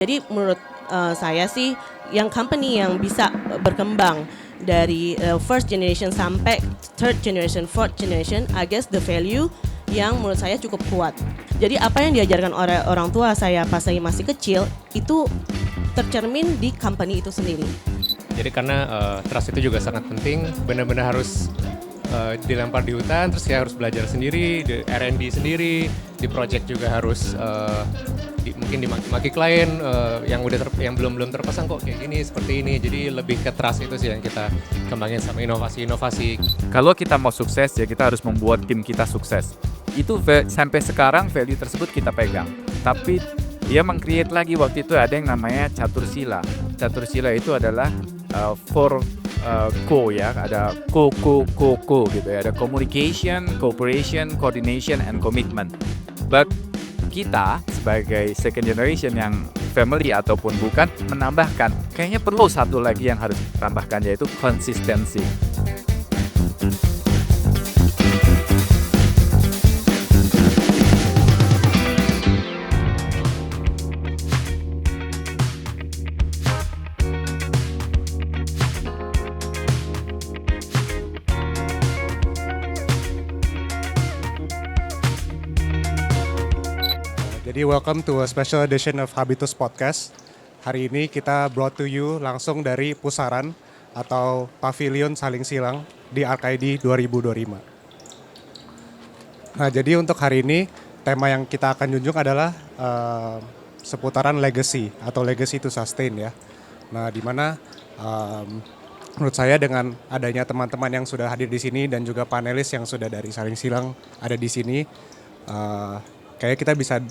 Jadi menurut saya sih yang company yang bisa berkembang dari first generation sampai third generation, fourth generation, I guess the value yang menurut saya cukup kuat. Jadi apa yang diajarkan oleh orang tua saya pas saya masih kecil itu tercermin di company itu sendiri. Jadi karena trust itu juga sangat penting, benar-benar harus dilempar di hutan, terus ya harus belajar sendiri, di R&D sendiri, di project juga harus mungkin dimaki-maki klien yang belum terpasang kok kayak gini seperti ini. Jadi lebih ke trust itu sih yang kita kembangin sama inovasi-inovasi. Kalau kita mau sukses ya kita harus membuat tim kita sukses. Itu sampai sekarang value tersebut kita pegang. Tapi dia meng-create lagi waktu itu ada yang namanya catur sila. Catur sila itu adalah four co ya, ada co gitu ya. Ada communication, cooperation, coordination, and commitment. But kita sebagai second generation yang family ataupun bukan menambahkan, kayaknya perlu satu lagi yang harus ditambahkan yaitu konsistensi. Jadi welcome to a special edition of Habitus Podcast. Hari ini kita brought to you langsung dari Pusaran atau Pavilion Saling Silang di Arkaidi 2025. Nah, jadi untuk hari ini tema yang kita akan junjung adalah seputaran legacy atau legacy to sustain ya. Nah, di mana menurut saya dengan adanya teman-teman yang sudah hadir di sini dan juga panelis yang sudah dari Saling Silang ada di sini, kayaknya kita bisa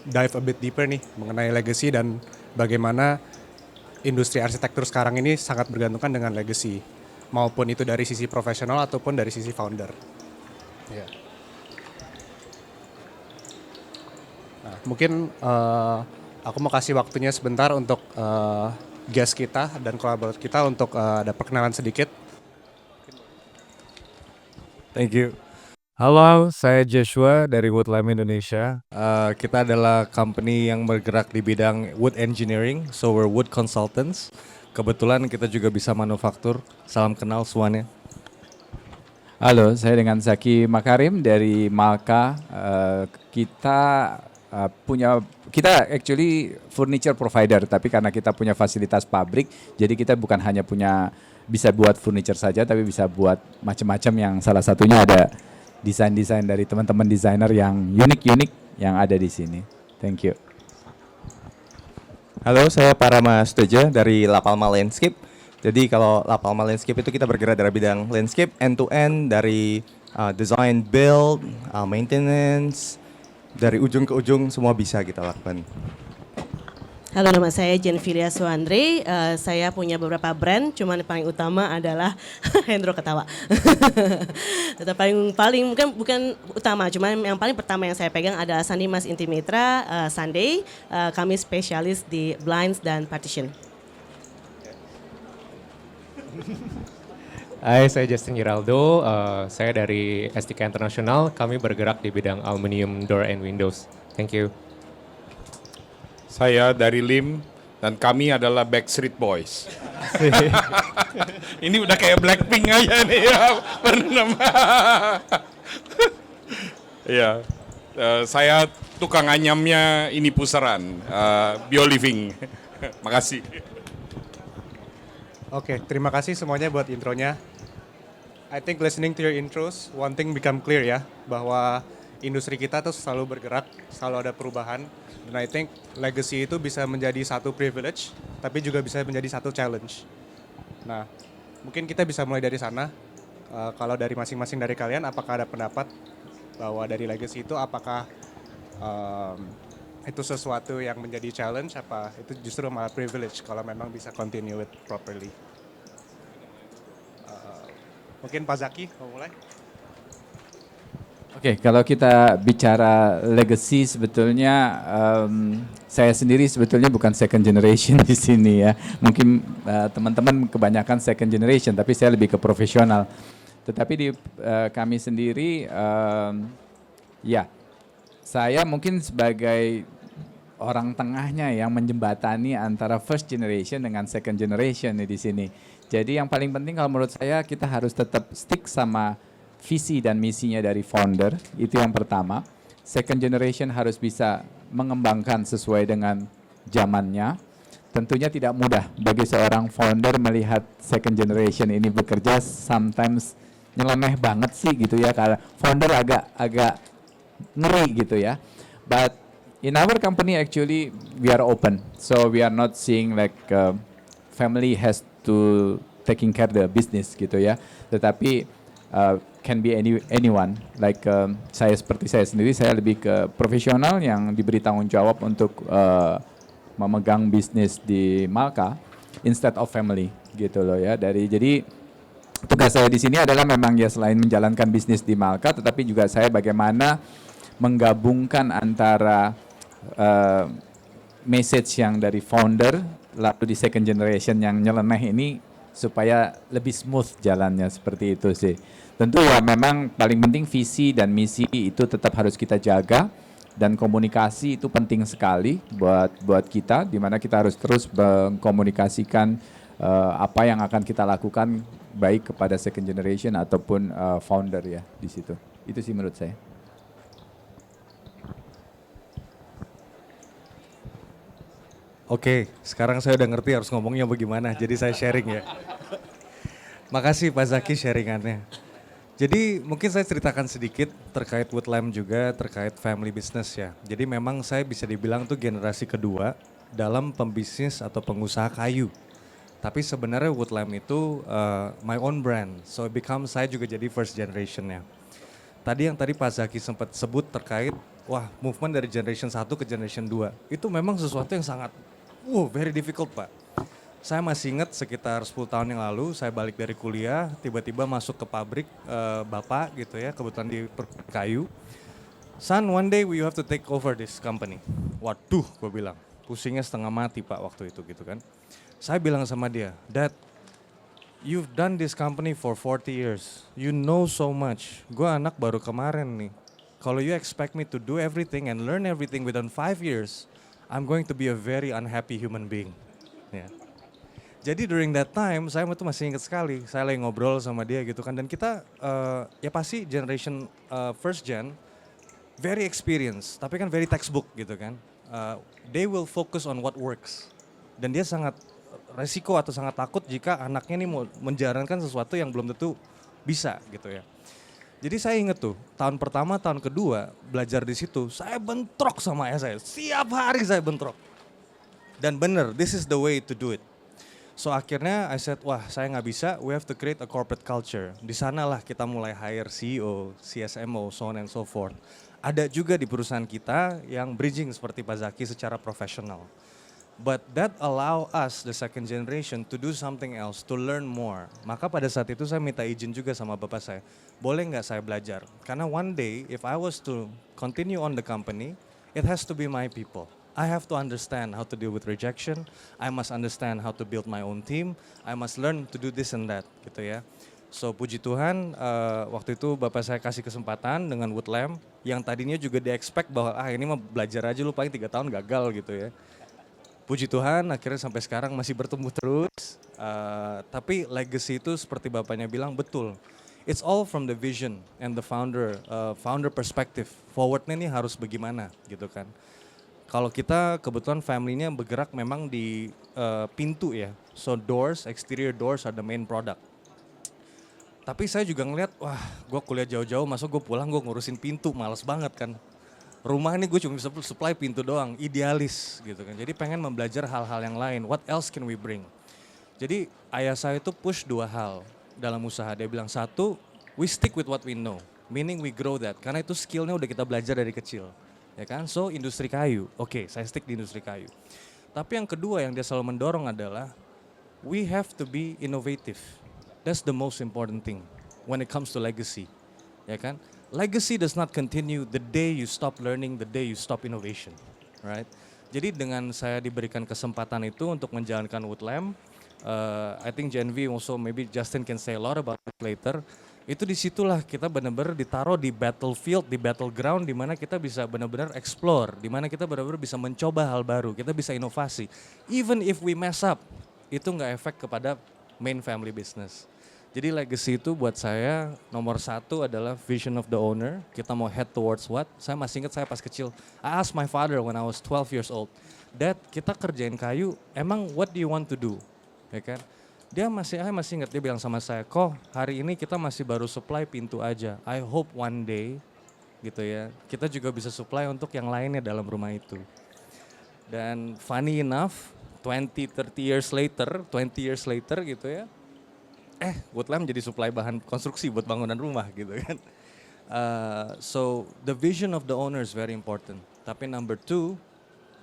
dive a bit deeper nih mengenai legacy dan bagaimana industri arsitektur sekarang ini sangat bergantungan dengan legacy, maupun itu dari sisi profesional ataupun dari sisi founder. Yeah. Nah, mungkin aku mau kasih waktunya sebentar untuk guest kita dan kolaborator kita untuk ada perkenalan sedikit. Thank you. Halo, saya Joshua dari Woodlime Indonesia. Kita adalah company yang bergerak di bidang wood engineering, so we're wood consultants. Kebetulan kita juga bisa manufaktur. Salam kenal semuanya. Halo, saya dengan Zaki Makarim dari Malka. Kita actually furniture provider, tapi karena kita punya fasilitas pabrik, jadi kita bukan hanya bisa buat furniture saja, tapi bisa buat macam-macam yang salah satunya ada desain-desain dari teman-teman desainer yang unik-unik yang ada di sini. Thank you. Halo, saya Parama Suteja dari La Palma Landscape. Jadi kalau La Palma Landscape itu kita bergerak dari bidang landscape end-to-end dari design, build, maintenance, dari ujung ke ujung semua bisa kita lakukan. Halo, nama saya Jenfilia Suandre. Saya punya beberapa brand, cuman yang paling utama adalah Hendro ketawa. paling mungkin bukan utama, cuman yang paling pertama yang saya pegang adalah Sandi Mas Intimitra Sunday. Kami spesialis di blinds dan partition. Hai, saya Justin Giraldo. Saya dari STK International. Kami bergerak di bidang aluminium door and windows. Thank you. Saya dari LIM dan kami adalah Backstreet Boys. Ini udah kayak Blackpink aja nih ya. Ya, saya tukang anyamnya ini Pusaran, BioLiving. Makasih. Oke, terima kasih semuanya buat intronya. I think listening to your intros, one thing become clear ya, bahwa industri kita tuh selalu bergerak, selalu ada perubahan. Dan I think legacy itu bisa menjadi satu privilege, tapi juga bisa menjadi satu challenge. Nah, mungkin kita bisa mulai dari sana. Kalau dari masing-masing dari kalian, apakah ada pendapat bahwa dari legacy itu apakah itu sesuatu yang menjadi challenge, apa itu justru malah privilege kalau memang bisa continue it properly? Mungkin Pak Zaki mau mulai? Oke, kalau kita bicara legacy sebetulnya saya sendiri sebetulnya bukan second generation di sini ya. Mungkin teman-teman kebanyakan second generation, tapi saya lebih ke profesional. Tetapi di kami sendiri, ya saya mungkin sebagai orang tengahnya yang menjembatani antara first generation dengan second generation nih di sini. Jadi yang paling penting kalau menurut saya kita harus tetap stick sama visi dan misinya dari founder, itu yang pertama. Second generation harus bisa mengembangkan sesuai dengan zamannya. Tentunya tidak mudah bagi seorang founder melihat second generation ini bekerja, sometimes nyeleneh banget sih gitu ya, karena founder agak ngeri gitu ya. But in our company actually we are open, so we are not seeing like family has to taking care the business gitu ya. Tetapi can be anyone. Like saya seperti saya sendiri, saya lebih ke profesional yang diberi tanggung jawab untuk memegang bisnis di Malka instead of family gitu loh ya. Jadi tugas saya di sini adalah memang ya selain menjalankan bisnis di Malka, tetapi juga saya bagaimana menggabungkan antara message yang dari founder lalu di second generation yang nyeleneh ini supaya lebih smooth jalannya, seperti itu sih. Tentu ya memang paling penting visi dan misi itu tetap harus kita jaga, dan komunikasi itu penting sekali buat kita, di mana kita harus terus mengkomunikasikan apa yang akan kita lakukan baik kepada second generation ataupun founder ya di situ. Itu sih menurut saya. Oke, sekarang saya udah ngerti harus ngomongnya bagaimana, jadi saya sharing ya. Makasih Pak Zaki sharingannya. Jadi mungkin saya ceritakan sedikit terkait Woodlam juga, terkait family business ya. Jadi memang saya bisa dibilang tuh generasi kedua dalam pembisnis atau pengusaha kayu. Tapi sebenarnya Woodlam itu my own brand, so saya juga jadi first generationnya. Tadi Pak Zaki sempat sebut terkait, wah movement dari generation 1 ke generation 2, itu memang sesuatu yang sangat very difficult Pak. Saya masih ingat sekitar 10 tahun yang lalu saya balik dari kuliah, tiba-tiba masuk ke pabrik bapak gitu ya, kebetulan di kayu. Son, one day we have to take over this company. Waduh, gue bilang, pusingnya setengah mati Pak waktu itu gitu kan. Saya bilang sama dia, Dad, you've done this company for 40 years. You know so much. Gue anak baru kemarin nih. Kalau you expect me to do everything and learn everything within 5 years, I'm going to be a very unhappy human being. Ya. Jadi during that time, saya tuh masih ingat sekali, saya lagi ngobrol sama dia gitu kan, dan kita ya pasti generation first gen, very experienced, tapi kan very textbook gitu kan. They will focus on what works. Dan dia sangat resiko atau sangat takut jika anaknya ini mau menjalankan sesuatu yang belum tentu bisa gitu ya. Jadi saya inget tuh, tahun pertama, tahun kedua belajar di situ, saya bentrok sama ayah saya. Setiap hari saya bentrok. Dan bener, this is the way to do it. So akhirnya I said, wah saya nggak bisa, we have to create a corporate culture. Di sanalah kita mulai hire CEO, CSMO, so on and so forth. Ada juga di perusahaan kita yang bridging seperti Pak Zaki secara profesional. But that allow us, the second generation, to do something else, to learn more. Maka pada saat itu saya minta izin juga sama bapak saya, boleh nggak saya belajar? Karena one day, if I was to continue on the company, it has to be my people. I have to understand how to deal with rejection. I must understand how to build my own team. I must learn to do this and that, gitu ya. So puji Tuhan, waktu itu bapak saya kasih kesempatan dengan Woodlam, yang tadinya juga di-expect bahwa ini mah belajar aja lu paling 3 tahun gagal gitu ya. Puji Tuhan, akhirnya sampai sekarang masih bertumbuh terus. Tapi legacy itu seperti bapaknya bilang betul. It's all from the vision and the founder perspective. Forwardnya ini harus bagaimana gitu kan. Kalau kita kebetulan family-nya bergerak memang di pintu ya. So doors, exterior doors are the main product. Tapi saya juga ngeliat, wah gue kuliah jauh-jauh, masuk gue pulang gue ngurusin pintu, males banget kan. Rumah ini gue cuma bisa supply pintu doang, idealis gitu kan. Jadi pengen membelajar hal-hal yang lain, what else can we bring? Jadi ayah saya itu push 2 hal dalam usaha. Dia bilang, 1, we stick with what we know, meaning we grow that. Karena itu skillnya udah kita belajar dari kecil. Ya kan, so industri kayu, oke, saya stick di industri kayu. Tapi yang kedua yang dia selalu mendorong adalah, we have to be innovative. That's the most important thing when it comes to legacy. Ya kan? Legacy does not continue the day you stop learning, the day you stop innovation, right? Jadi dengan saya diberikan kesempatan itu untuk menjalankan Woodlam, I think Gen V also maybe Justin can say a lot about it later. Itu disitulah kita benar-benar ditaruh di battlefield, di battleground, di mana kita bisa benar-benar explore, di mana kita benar-benar bisa mencoba hal baru, kita bisa inovasi. Even if we mess up, itu nggak efek kepada main family business. Jadi legacy itu buat saya nomor satu adalah vision of the owner. Kita mau head towards what? Saya masih ingat saya pas kecil. I asked my father when I was 12 years old, Dad, kita kerjain kayu, emang what do you want to do? Ya kan? Saya masih ingat dia bilang sama saya, kok hari ini kita masih baru supply pintu aja. I hope one day gitu ya, kita juga bisa supply untuk yang lainnya dalam rumah itu. Dan funny enough, 20 years later gitu ya, Woodlam jadi supply bahan konstruksi buat bangunan rumah gitu kan. So the vision of the owner is very important. Tapi number two,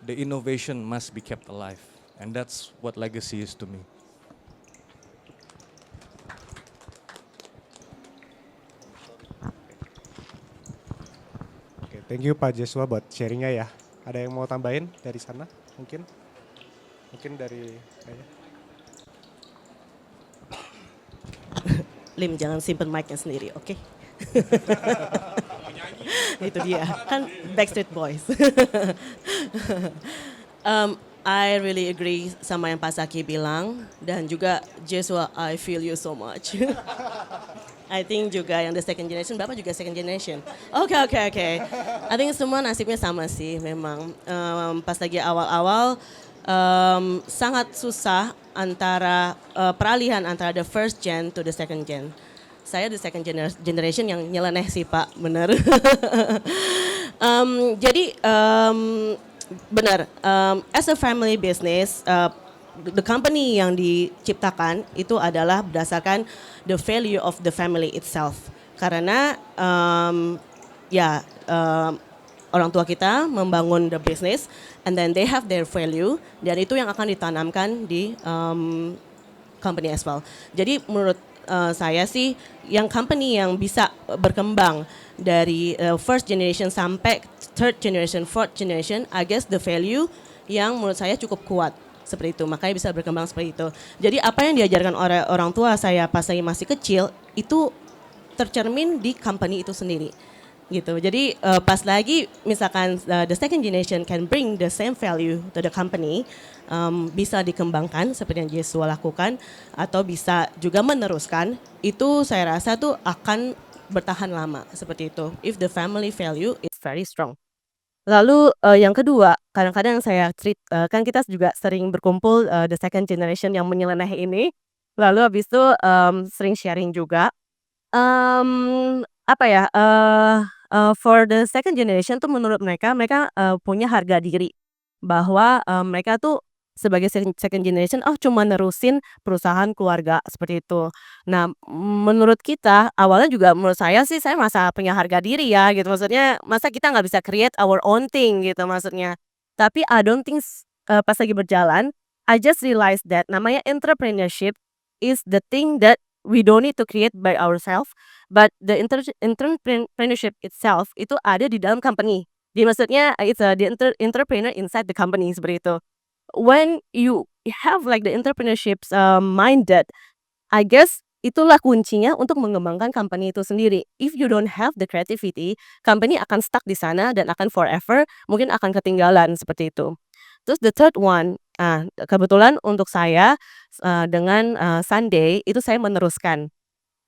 the innovation must be kept alive. And that's what legacy is to me. Oke, thank you Pak Joshua buat sharingnya ya. Ada yang mau tambahin dari sana mungkin? Mungkin dari Lim, jangan simpen mic-nya sendiri, oke? Itu dia, kan Backstreet Boys. I really agree sama yang Pak Zaki bilang, dan juga Joshua, I feel you so much. I think juga yang the second generation, Bapak juga second generation. Oke. I think semua nasibnya sama sih memang. Pas lagi awal-awal, sangat susah antara peralihan antara the first gen to the second gen. Saya the second generation yang nyeleneh sih Pak, benar. Jadi benar, as a family business, the company yang diciptakan itu adalah berdasarkan the value of the family itself. Karena orang tua kita membangun the business and then they have their value dan itu yang akan ditanamkan di company as well. Jadi menurut saya sih yang company yang bisa berkembang dari first generation sampai third generation, fourth generation, I guess the value yang menurut saya cukup kuat seperti itu, makanya bisa berkembang seperti itu. Jadi apa yang diajarkan oleh orang tua saya pas saya masih kecil itu tercermin di company itu sendiri. Gitu. Jadi pas lagi misalkan the second generation can bring the same value to the company, bisa dikembangkan seperti yang Joshua lakukan atau bisa juga meneruskan, itu saya rasa tuh akan bertahan lama seperti itu. If the family value is very strong. Lalu yang kedua, kadang-kadang saya kan kita juga sering berkumpul the second generation yang menyeleneh ini, lalu habis itu sering sharing juga. For the second generation tuh menurut mereka punya harga diri bahwa mereka tuh sebagai second generation cuma nerusin perusahaan keluarga seperti itu. Nah, menurut kita awalnya juga menurut saya sih saya masa punya harga diri ya gitu, maksudnya masa kita nggak bisa create our own thing gitu maksudnya. Tapi I don't think pas lagi berjalan, I just realized that namanya entrepreneurship is the thing that we don't need to create by ourselves, but the entrepreneurship itself itu ada di dalam company. Jadi maksudnya it's the entrepreneur inside the company seperti itu. When you have like the entrepreneurship minded, I guess itulah kuncinya untuk mengembangkan company itu sendiri. If you don't have the creativity, company akan stuck di sana dan akan forever mungkin akan ketinggalan seperti itu. Terus the third one, kebetulan untuk saya dengan Sunday itu saya meneruskan.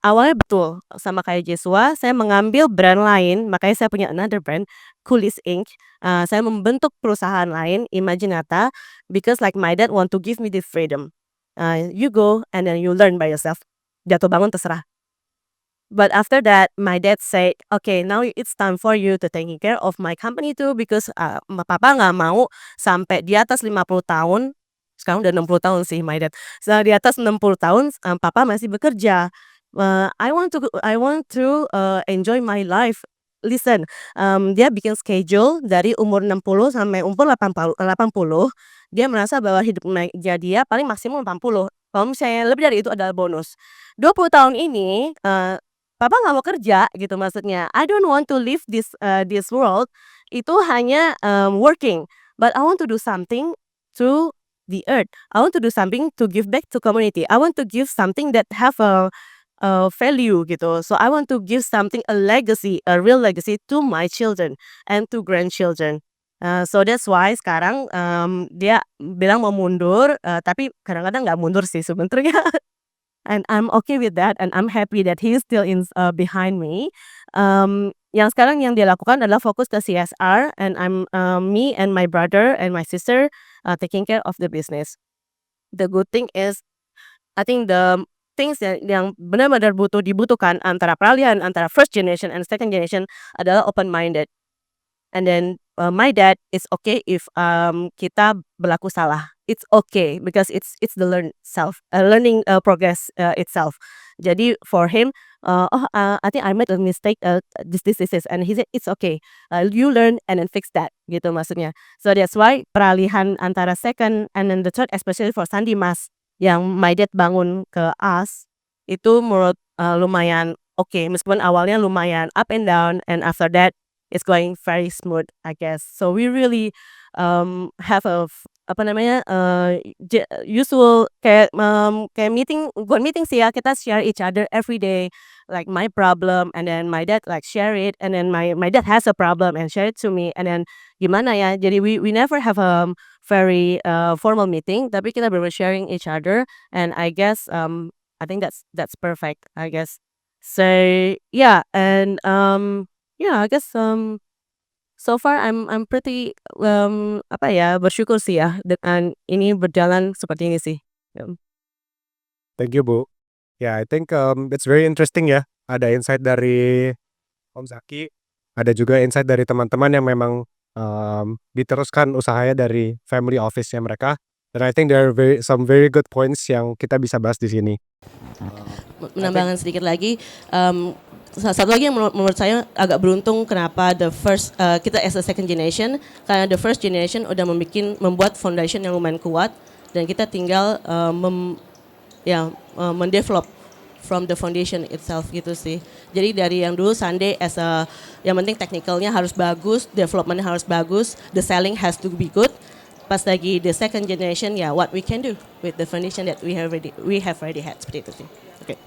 Awalnya betul sama kayak Joshua, saya mengambil brand lain, makanya saya punya another brand, Coolies Inc. Saya membentuk perusahaan lain, Imaginata, because like my dad want to give me the freedom. You go and then you learn by yourself. Jatuh bangun terserah. But after that, my dad said, okay, now it's time for you to taking care of my company too, because papa nggak mau sampai di atas 50 tahun, sekarang udah 60 tahun sih my dad. So, di atas 60 tahun, papa masih bekerja. I want to enjoy my life. Listen, dia bikin schedule dari umur 60 sampai umur 80. Dia merasa bahwa hidup dia paling maksimum 80. Kalau misalnya lebih dari itu adalah bonus. 20 tahun ini, papa nggak mau kerja gitu maksudnya. I don't want to live this world. Itu hanya working. But I want to do something to the earth. I want to do something to give back to community. I want to give something that have a value gitu. So I want to give something, a legacy, a real legacy to my children and to grandchildren. So that's why sekarang dia bilang mau mundur, tapi kadang-kadang nggak mundur sih sebenarnya. And I'm okay with that, and I'm happy that he is still behind me. Yang sekarang yang dia lakukan adalah fokus ke CSR, and me and my brother and my sister taking care of the business. The good thing is, I think the things yang benar-benar dibutuhkan antara peralihan antara first generation and second generation adalah open minded. And then my dad is okay if kita berlaku salah. It's okay because it's the learning progress itself. Jadi for him, I think I made a mistake. This, and he said it's okay. You learn and then fix that. Gitu maksudnya. So that's why peralihan antara second and then the third, especially for Sandi Mas, yang my dad bangun ke us, itu menurut lumayan okay. Meskipun awalnya lumayan up and down, and after that it's going very smooth, I guess. So we really have usual kayak meeting, bukan meeting sih ya, kita share each other every day, like my problem, and then my dad like share it, and then my dad has a problem and share it to me, and then gimana ya. Jadi we never have a very formal meeting, tapi kita benar sharing each other, and I guess I think that's perfect, I guess. So yeah, and yeah, I guess so far I'm pretty bersyukur sih ya dengan ini berjalan seperti ini sih. Thank you, Bu. Yeah, I think it's very interesting ya. Ada insight dari Om Zaki, ada juga insight dari teman-teman yang memang diteruskan usahanya dari family office-nya mereka. Dan I think there are some very good points yang kita bisa bahas di sini. Menambahkan sedikit lagi, satu lagi yang menurut saya agak beruntung kenapa kita as a second generation, karena the first generation udah membuat foundation yang lumayan kuat, dan kita tinggal mendevelop from the foundation itself gitu sih. Jadi dari yang dulu Sunday yang penting technicalnya harus bagus, developmentnya harus bagus, the selling has to be good. Pas lagi the second generation, what we can do with the foundation that we have already had, seperti itu sih. Okay.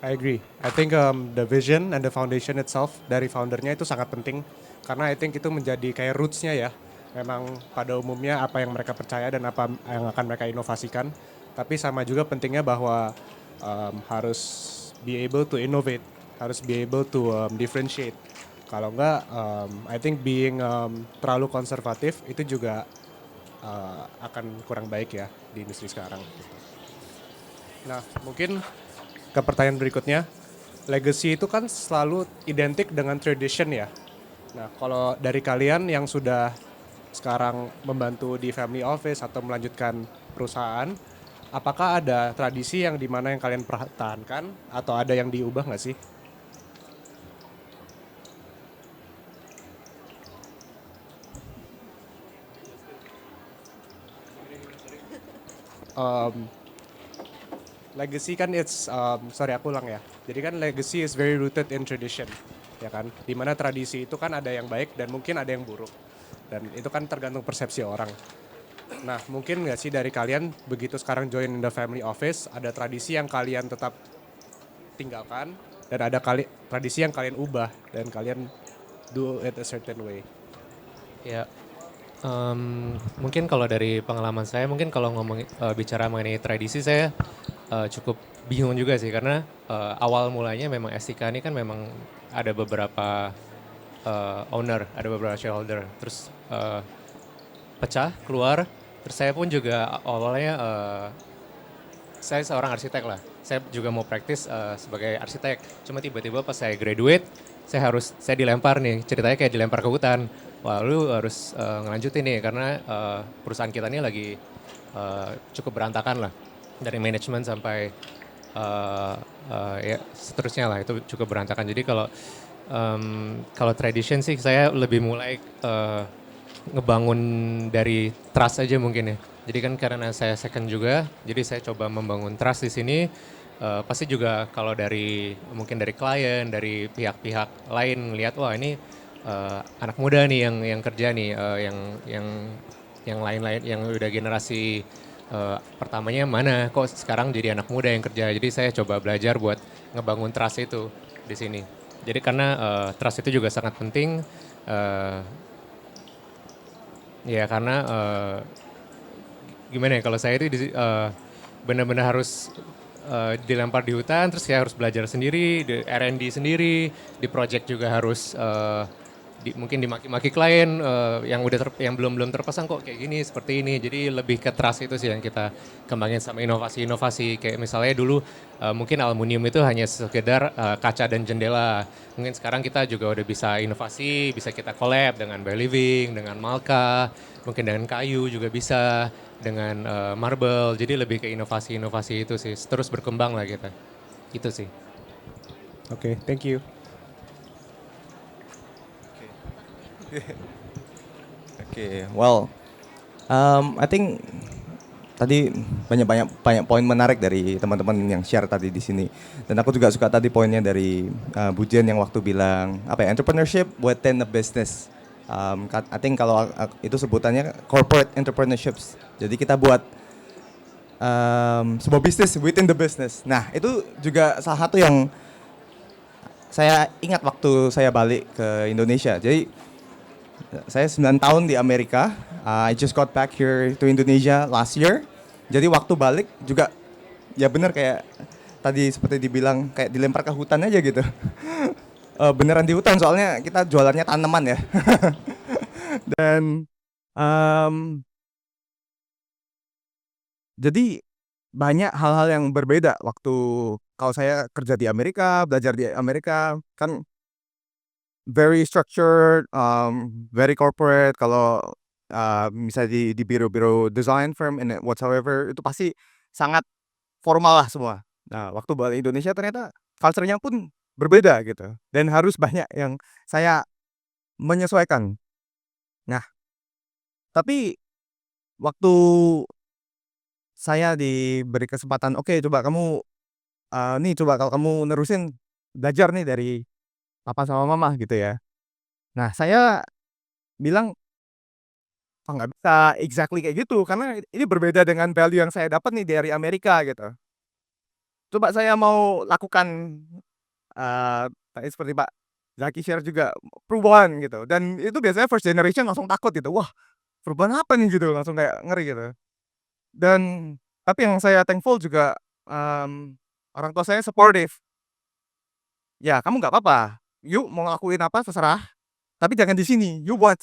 I agree. I think the vision and the foundation itself dari foundernya itu sangat penting, karena I think itu menjadi kayak roots-nya ya. Memang pada umumnya apa yang mereka percaya dan apa yang akan mereka inovasikan. Tapi sama juga pentingnya bahwa harus be able to innovate, harus be able to differentiate. Kalau enggak, I think being terlalu konservatif itu juga akan kurang baik ya di industri sekarang. Nah, mungkin ke pertanyaan berikutnya, legacy itu kan selalu identik dengan tradition ya. Nah, kalau dari kalian yang sudah sekarang membantu di family office atau melanjutkan perusahaan, apakah ada tradisi yang dimana yang kalian pertahankan atau ada yang diubah nggak sih? Legacy kan aku ulang ya. Jadi kan legacy is very rooted in tradition, ya kan? Dimana tradisi itu kan ada yang baik dan mungkin ada yang buruk. Dan itu kan tergantung persepsi orang. Nah, mungkin nggak sih dari kalian begitu sekarang join in the family office, ada tradisi yang kalian tetap tinggalkan dan ada tradisi yang kalian ubah dan kalian do it a certain way. Ya, mungkin kalau dari pengalaman saya, mungkin kalau bicara mengenai tradisi, saya cukup bingung juga sih, karena awal mulanya memang STK ini kan memang ada beberapa owner, ada beberapa shareholder, terus pecah, keluar, terus saya pun juga awalnya saya seorang arsitek lah, saya juga mau praktis sebagai arsitek, cuma tiba-tiba pas saya graduate, saya dilempar nih, ceritanya kayak dilempar ke hutan. Wah, lu harus ngelanjutin nih karena perusahaan kita ini lagi cukup berantakan lah, dari manajemen sampai ya seterusnya lah, itu cukup berantakan. Jadi kalau tradition sih saya lebih mulai ngebangun dari trust aja mungkin ya. Jadi kan karena saya second juga, jadi saya coba membangun trust di sini. Pasti juga kalau mungkin dari klien, dari pihak-pihak lain lihat, wah ini anak muda nih yang kerja nih, yang lain-lain yang udah generasi pertamanya mana kok sekarang jadi anak muda yang kerja. Jadi saya coba belajar buat ngebangun trust itu di sini. Jadi karena trust itu juga sangat penting. Ya karena gimana ya, kalau saya itu benar-benar harus dilempar di hutan, terus saya harus belajar sendiri, di R&D sendiri, di project juga harus mungkin dimaki-maki klien yang belum terpasang kok kayak gini seperti ini. Jadi lebih ke trust itu sih yang kita kembangin sama inovasi-inovasi. Kayak misalnya dulu mungkin aluminium itu hanya sekedar kaca dan jendela. Mungkin sekarang kita juga udah bisa inovasi, bisa kita collab dengan By Living, dengan Malka, mungkin dengan kayu juga bisa, dengan marble. Jadi lebih ke inovasi-inovasi itu sih, terus berkembang lah kita. Itu sih. Oke, thank you. Oke, well, I think tadi banyak poin menarik dari teman-teman yang share tadi di sini. Dan aku juga suka tadi poinnya dari Bu Jen yang waktu bilang apa ya, entrepreneurship within a business. I think kalau itu sebutannya corporate entrepreneurships. Jadi kita buat sebuah bisnis within the business. Nah, itu juga salah satu yang saya ingat waktu saya balik ke Indonesia. Jadi saya 9 tahun di Amerika. I just got back here to Indonesia last year. Jadi waktu balik juga ya benar kayak tadi seperti dibilang kayak dilempar ke hutan aja gitu. Beneran di hutan soalnya kita jualannya tanaman ya. Dan jadi banyak hal-hal yang berbeda waktu kalau saya kerja di Amerika, belajar di Amerika kan very structured, very corporate. Kalau misalnya di biro-biro design firm and whatsoever itu pasti sangat formal lah semua. Nah, waktu balik Indonesia ternyata culture-nya pun berbeda gitu dan harus banyak yang saya menyesuaikan. Nah, tapi waktu saya diberi kesempatan, oke coba kamu nih coba kalau kamu nerusin belajar nih dari papa sama mama gitu ya. Nah, saya bilang, "Oh, nggak bisa exactly kayak gitu, karena ini berbeda dengan value yang saya dapat nih dari Amerika," gitu. Coba saya mau lakukan, tadi seperti Pak Zaki share juga, perubahan gitu, dan itu biasanya first generation langsung takut gitu, "Wah, perubahan apa nih?" Gitu, langsung kayak ngeri gitu. Dan tapi yang saya thankful juga, orang tua saya supportive. "Ya, kamu nggak apa-apa, yuk mau ngelakuin apa terserah, tapi jangan di sini, you buat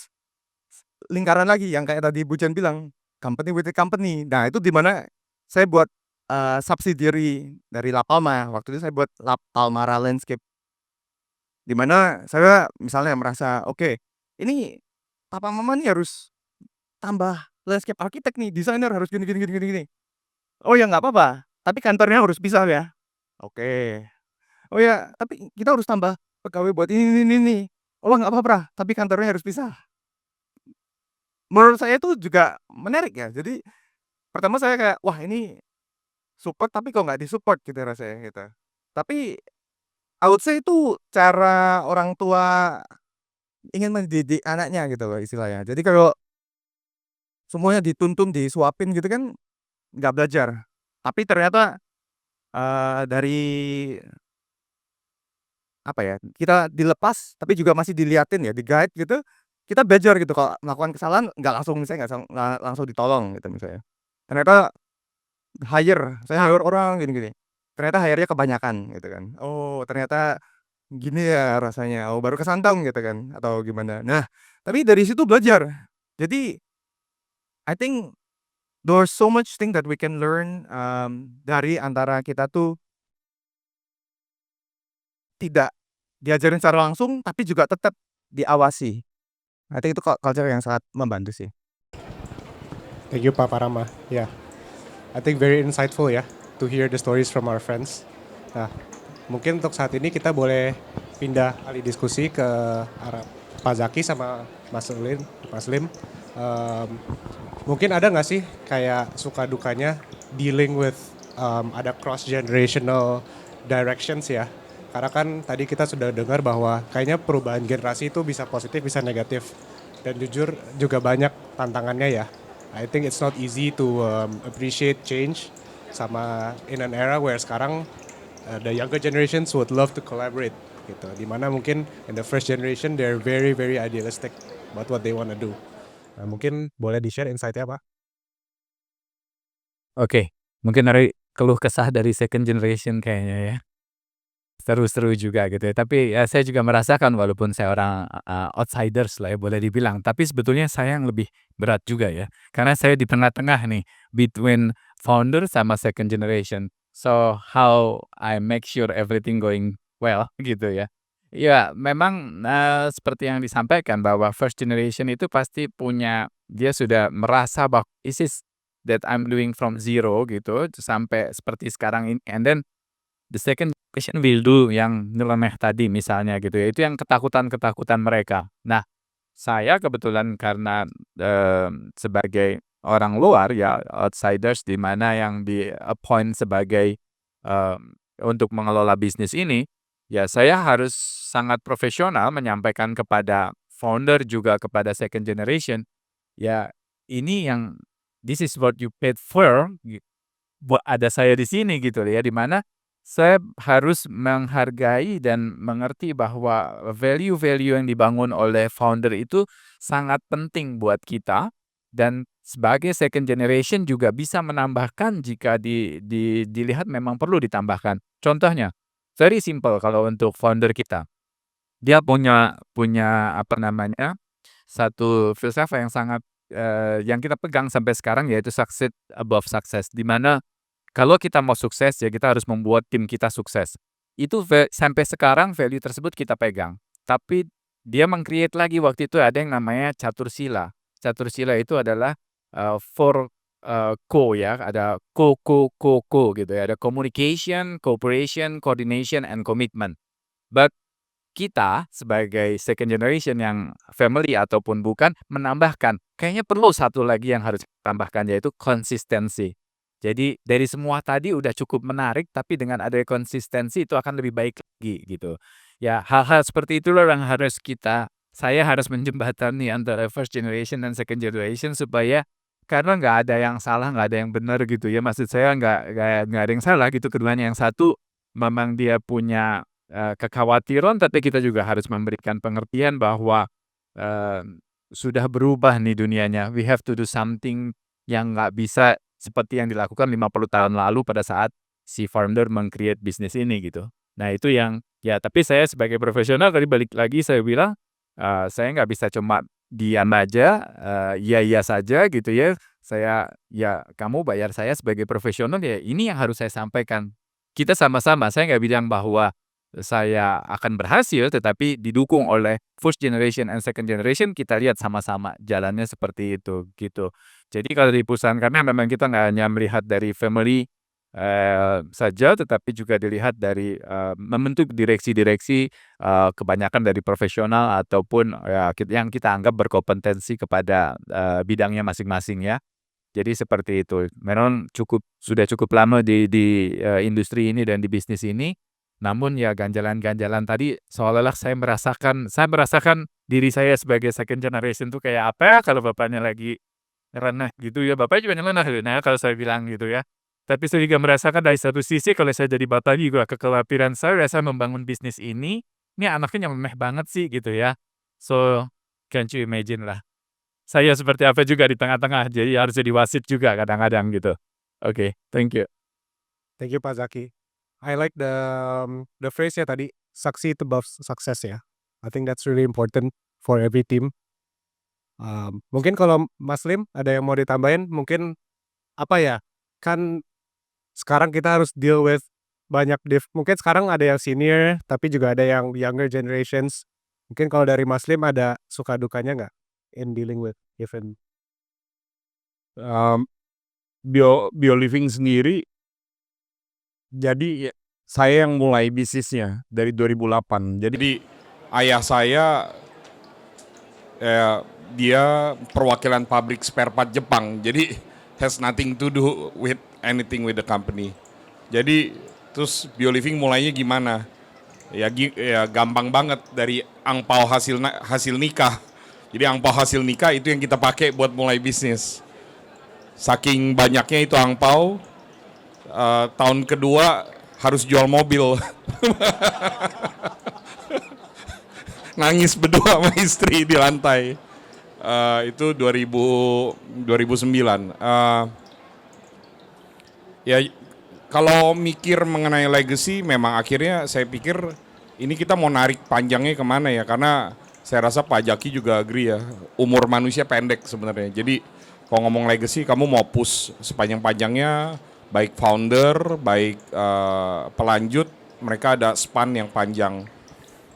lingkaran lagi yang kayak tadi Bu Jen bilang, company with a company." Nah, itu di mana saya buat, subsidiary dari La Palma. Waktu itu saya buat La Palmara Landscape. Di mana saya misalnya merasa, oke, ini papa mama nih harus tambah landscape architect nih, desainer harus gini gini gini gini gini. "Oh ya nggak apa-apa, tapi kantornya harus pisah ya." "Oke." "Oh ya, tapi kita harus tambah pegawai buat ini." "Oh nggak apa-apa, tapi kantornya harus pisah." Menurut saya itu juga menarik ya. Jadi pertama saya kayak, wah ini support tapi kok nggak di-support gitu rasanya gitu. Tapi I would say itu cara orang tua ingin mendidik anaknya gitu loh istilahnya. Jadi kalau semuanya dituntun, disuapin gitu kan nggak belajar. Tapi ternyata, dari apa ya, kita dilepas tapi juga masih diliatin ya, di-guide gitu, kita belajar gitu kalau melakukan kesalahan nggak langsung misalnya nggak langsung ditolong gitu misalnya. Ternyata saya hire orang gini-gini, ternyata hire-nya kebanyakan gitu kan. Oh ternyata gini ya rasanya, oh baru kesantong gitu kan atau gimana. Nah, tapi dari situ belajar. Jadi I think there's so much thing that we can learn, dari antara kita tuh tidak diajarin secara langsung, tapi juga tetap diawasi. I think itu culture yang sangat membantu sih. Thank you Pak Parama. Yeah, I think very insightful ya to hear the stories from our friends. Nah, mungkin untuk saat ini kita boleh pindah alih diskusi ke arah Pak Zaki sama Mas Lim. Mungkin ada nggak sih kayak suka dukanya dealing with ada cross generational directions ya? Karena kan tadi kita sudah dengar bahwa kayaknya perubahan generasi itu bisa positif bisa negatif dan jujur juga banyak tantangannya ya. I think it's not easy to appreciate change sama in an era where sekarang the younger generations would love to collaborate gitu. Dimana mungkin in the first generation they're very very idealistic about what they want to do. Nah, mungkin boleh di-share insight-nya apa? Oke, mungkin dari keluh kesah dari second generation kayaknya ya. Seru-seru juga gitu ya. Tapi ya saya juga merasakan walaupun saya orang outsiders lah ya boleh dibilang. Tapi sebetulnya saya yang lebih berat juga ya. Karena saya di tengah-tengah nih between founder sama second generation. So how I make sure everything going well gitu ya. Ya memang seperti yang disampaikan bahwa first generation itu pasti punya dia sudah merasa bahwa this is that I'm doing from zero gitu sampai seperti sekarang ini, and then the second generation will do yang nyeleneh tadi misalnya gitu ya, itu yang ketakutan-ketakutan mereka. Nah, saya kebetulan karena sebagai orang luar ya outsiders di mana yang di-appoint sebagai untuk mengelola bisnis ini, ya saya harus sangat profesional menyampaikan kepada founder juga kepada second generation, ya ini yang this is what you paid for, buat ada saya di sini gitu ya, di mana saya harus menghargai dan mengerti bahwa value-value yang dibangun oleh founder itu sangat penting buat kita, dan sebagai second generation juga bisa menambahkan jika dilihat memang perlu ditambahkan. Contohnya, very simple kalau untuk founder kita. Dia punya apa namanya, satu filsafat yang sangat yang kita pegang sampai sekarang yaitu succeed above success, di mana kalau kita mau sukses ya kita harus membuat tim kita sukses. Itu sampai sekarang value tersebut kita pegang. Tapi dia meng-create lagi waktu itu ada yang namanya catur sila. Catur sila itu adalah four co ya, ada co gitu ya. Ada communication, cooperation, coordination, and commitment. But kita sebagai second generation yang family ataupun bukan menambahkan, kayaknya perlu satu lagi yang harus ditambahkan yaitu konsistensi. Jadi dari semua tadi udah cukup menarik, tapi dengan ada konsistensi itu akan lebih baik lagi gitu. Ya hal-hal seperti itulah yang harus saya harus menjembatani antara first generation dan second generation supaya karena nggak ada yang salah, nggak ada yang benar gitu ya. Maksud saya nggak ada yang salah gitu keduanya. Yang satu memang dia punya kekhawatiran, tapi kita juga harus memberikan pengertian bahwa sudah berubah nih dunianya. We have to do something yang nggak bisa seperti yang dilakukan 50 tahun lalu pada saat si founder meng-create bisnis ini gitu. Nah itu yang ya, tapi saya sebagai profesional tadi balik lagi saya bilang saya nggak bisa cuma diam aja, iya saja gitu ya. Kamu bayar saya sebagai profesional ya, ini yang harus saya sampaikan. Kita sama-sama, saya nggak bilang bahwa saya akan berhasil, tetapi didukung oleh first generation and second generation, kita lihat sama-sama jalannya seperti itu gitu. Jadi kalau di perusahaan kami memang kita nggak hanya melihat dari family saja, tetapi juga dilihat dari membentuk direksi-direksi kebanyakan dari profesional ataupun yang kita anggap berkompetensi kepada bidangnya masing-masing ya. Jadi seperti itu. Memang sudah cukup lama di industri ini dan di bisnis ini. Namun ya ganjalan-ganjalan tadi seolah-olah saya merasakan diri saya sebagai second generation tuh kayak apa ya kalau bapaknya lagi nyeleneh gitu ya. Bapaknya juga nyeleneh nah kalau saya bilang gitu ya. Tapi saya juga merasakan dari satu sisi kalau saya jadi bapak juga kekhawatiran saya membangun bisnis ini anaknya nyeleneh banget sih gitu ya. So can't you imagine lah. Saya seperti apa juga di tengah-tengah, jadi harus jadi wasit juga kadang-kadang gitu. Oke, thank you. Thank you Pak Zaki. I like the phrase ya tadi, succeed above success ya. I think that's really important for every team. Mungkin kalau Mas Lim ada yang mau ditambahin, mungkin apa ya? Kan sekarang kita harus deal with banyak mungkin sekarang ada yang senior, tapi juga ada yang younger generations. Mungkin kalau dari Mas Lim ada suka dukanya nggak in dealing with even BioLiving sendiri, jadi saya yang mulai bisnisnya dari 2008. Jadi ayah saya dia perwakilan pabrik spare part Jepang. Jadi has nothing to do with anything with the company. Jadi terus BioLiving mulainya gimana? Ya gampang banget dari angpau hasil nikah. Jadi angpau hasil nikah itu yang kita pakai buat mulai bisnis. Saking banyaknya itu angpau, tahun kedua harus jual mobil. Nangis berdua sama istri di lantai. Itu 2009. Ya kalau mikir mengenai legacy, memang akhirnya saya pikir ini kita mau narik panjangnya kemana ya, karena saya rasa Pak Jaki juga agree ya, umur manusia pendek sebenarnya. Jadi kalau ngomong legacy, kamu mau push sepanjang-panjangnya, baik founder, baik pelanjut, mereka ada span yang panjang.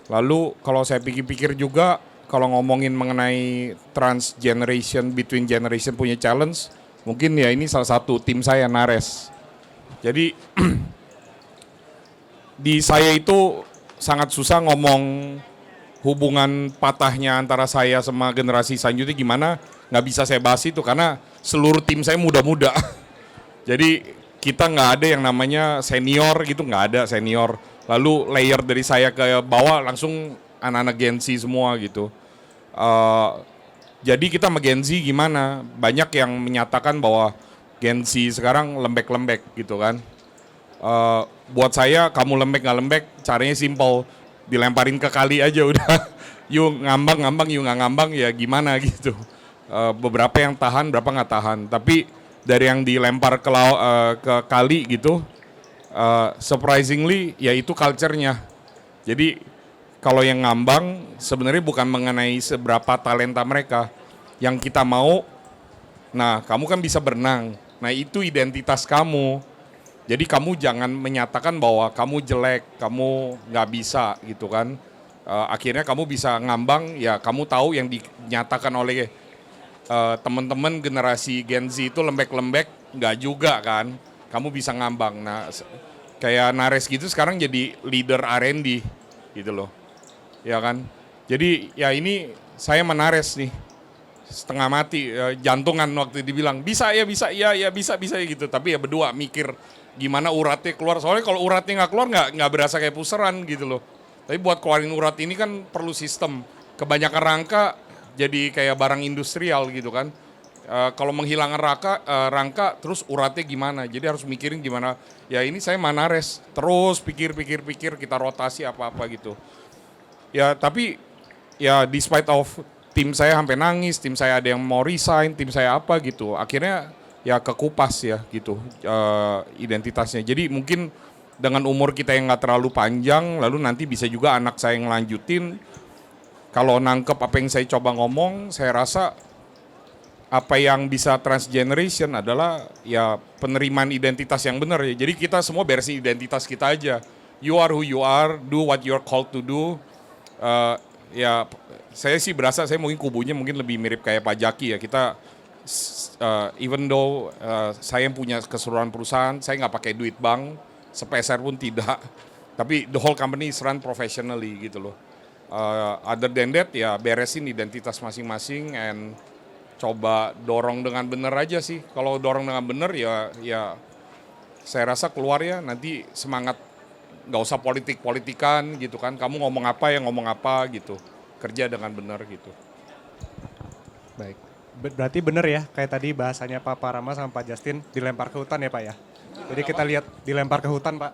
Lalu kalau saya pikir-pikir juga, kalau ngomongin mengenai trans generation, between generation punya challenge, mungkin ya ini salah satu tim saya, Nares. Jadi di saya itu sangat susah ngomong hubungan patahnya antara saya sama generasi selanjutnya gimana, nggak bisa saya bahas itu karena seluruh tim saya muda-muda. Jadi kita nggak ada yang namanya senior gitu, nggak ada senior. Lalu layer dari saya ke bawah langsung anak-anak Gen Z semua gitu. Jadi kita sama Gen Z gimana? Banyak yang menyatakan bahwa Gen Z sekarang lembek-lembek gitu kan. Buat saya kamu lembek nggak lembek, caranya simple. Dilemparin ke kali aja udah. Yuk ngambang-ngambang, yuk nggak ngambang ya gimana gitu. Beberapa yang tahan, berapa nggak tahan. Tapi dari yang dilempar ke kali gitu, surprisingly ya itu culture-nya. Jadi kalau yang ngambang sebenarnya bukan mengenai seberapa talenta mereka. Yang kita mau, nah kamu kan bisa berenang. Nah itu identitas kamu. Jadi kamu jangan menyatakan bahwa kamu jelek, kamu nggak bisa gitu kan. Akhirnya kamu bisa ngambang, ya kamu tahu yang dinyatakan oleh teman-teman generasi Gen Z itu lembek-lembek, nggak juga kan. Kamu bisa ngambang. Nah kayak Nares gitu sekarang jadi leader R&D gitu loh. Ya kan. Jadi ya ini saya menares nih. Setengah mati, jantungan waktu dibilang bisa ya bisa gitu. Tapi ya berdua mikir gimana uratnya keluar. Soalnya kalau uratnya nggak keluar nggak berasa kayak puseran gitu loh. Tapi buat keluarin urat ini kan perlu sistem. Kebanyakan rangka jadi kayak barang industrial gitu kan. Kalau menghilangkan rangka terus uratnya gimana. Jadi harus mikirin gimana. Ya ini saya Manares terus pikir kita rotasi apa-apa gitu. Ya tapi ya despite of tim saya sampai nangis, tim saya ada yang mau resign, tim saya apa gitu. Akhirnya ya kekupas ya gitu identitasnya. Jadi mungkin dengan umur kita yang nggak terlalu panjang, lalu nanti bisa juga anak saya yang ngelanjutin. Kalau nangkep apa yang saya coba ngomong, saya rasa apa yang bisa transgeneration adalah ya penerimaan identitas yang benar ya. Jadi kita semua beresin identitas kita aja. You are who you are, do what you're called to do. Ya saya sih berasa saya mungkin kubunya mungkin lebih mirip kayak Pak Jaki ya. Kita even though saya yang punya keseluruhan perusahaan, saya nggak pakai duit bank, sepeser pun tidak. Tapi the whole company is run professionally gitu loh. Other than that ya beresin identitas masing-masing and coba dorong dengan benar aja sih. Kalau dorong dengan benar ya saya rasa keluar ya nanti semangat, nggak usah politikan gitu kan. Kamu ngomong apa ya ngomong apa gitu. Kerja dengan benar gitu. Baik. Berarti benar ya kayak tadi bahasanya Pak Rama sama Pak Justin dilempar ke hutan ya Pak ya. Jadi kita lihat dilempar ke hutan Pak.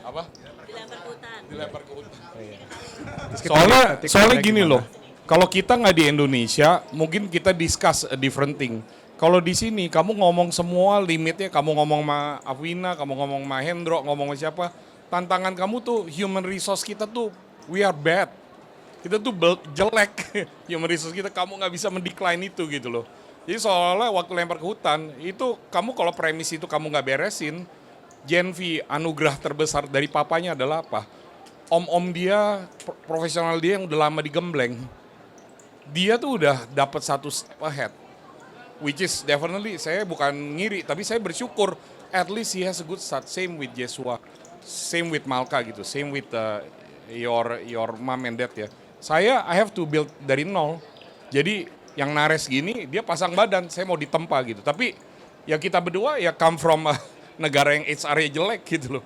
Apa? Dilempar ke hutan. Dilempar ke hutan. Terus kita lihat nanti Soalnya kerjanya gini gimana. loh. Kalau kita nggak di Indonesia, mungkin kita discuss a different thing. Kalau di sini kamu ngomong semua limitnya, kamu ngomong sama Afwina, kamu ngomong sama Hendro, ngomong sama siapa, tantangan kamu tuh human resource kita tuh we are bad. Kita tuh jelek human resource kita, kamu nggak bisa mendecline itu gitu loh. Jadi soalnya waktu lempar ke hutan, itu kamu kalau premis itu kamu nggak beresin, Gen V anugerah terbesar dari papanya adalah apa? Om-om dia, profesional dia yang udah lama digembleng, dia tuh udah dapat satu step ahead. Which is definitely, saya bukan ngiri, tapi saya bersyukur at least he has a good start. Same with Jesua, same with Malka gitu, same with your mom and dad ya. Saya I have to build dari nol. Jadi yang Nares gini dia pasang badan, saya mau ditempa gitu. Tapi ya kita berdua ya come from negara yang HR-nya jelek gitu loh.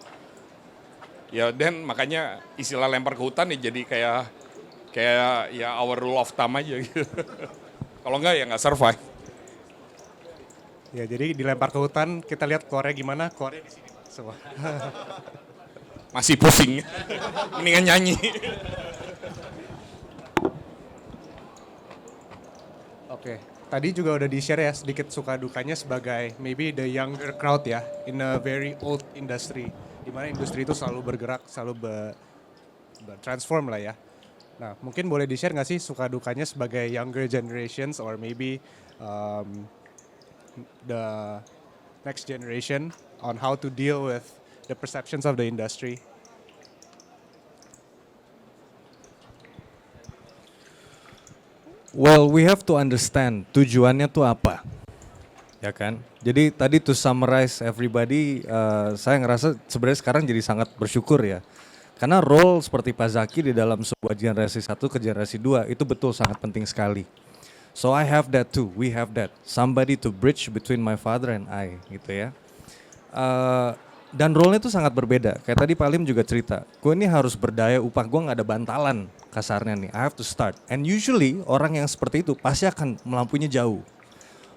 Ya dan makanya istilah lempar ke hutan ya jadi kayak ya our rule of thumb aja gitu. Kalau enggak ya nggak survive. Ya, jadi dilempar ke hutan, kita lihat keluarnya gimana, keluarnya di sini semua. Masih pusing. Mendingan nyanyi. Oke, tadi juga udah di-share ya sedikit suka dukanya sebagai maybe the younger crowd ya, in a very old industry. Di mana industri itu selalu bergerak, selalu bertransform lah ya. Nah, mungkin boleh di-share nggak sih suka dukanya sebagai younger generations or maybe the next generation on how to deal with the perceptions of the industry? Well, we have to understand tujuannya tuh apa, ya kan? Jadi tadi to summarize everybody, saya ngerasa sebenarnya sekarang jadi sangat bersyukur ya. Karena role seperti Pak Zaki di dalam sebuah generasi 1 ke generasi 2 itu betul sangat penting sekali. So I have that too, we have that. Somebody to bridge between my father and I, gitu ya. Dan role-nya tuh sangat berbeda. Kayak tadi Pak Lim juga cerita, gue ini harus berdaya upah, gue gak ada bantalan kasarnya nih. I have to start. And usually orang yang seperti itu pasti akan melampuinya jauh.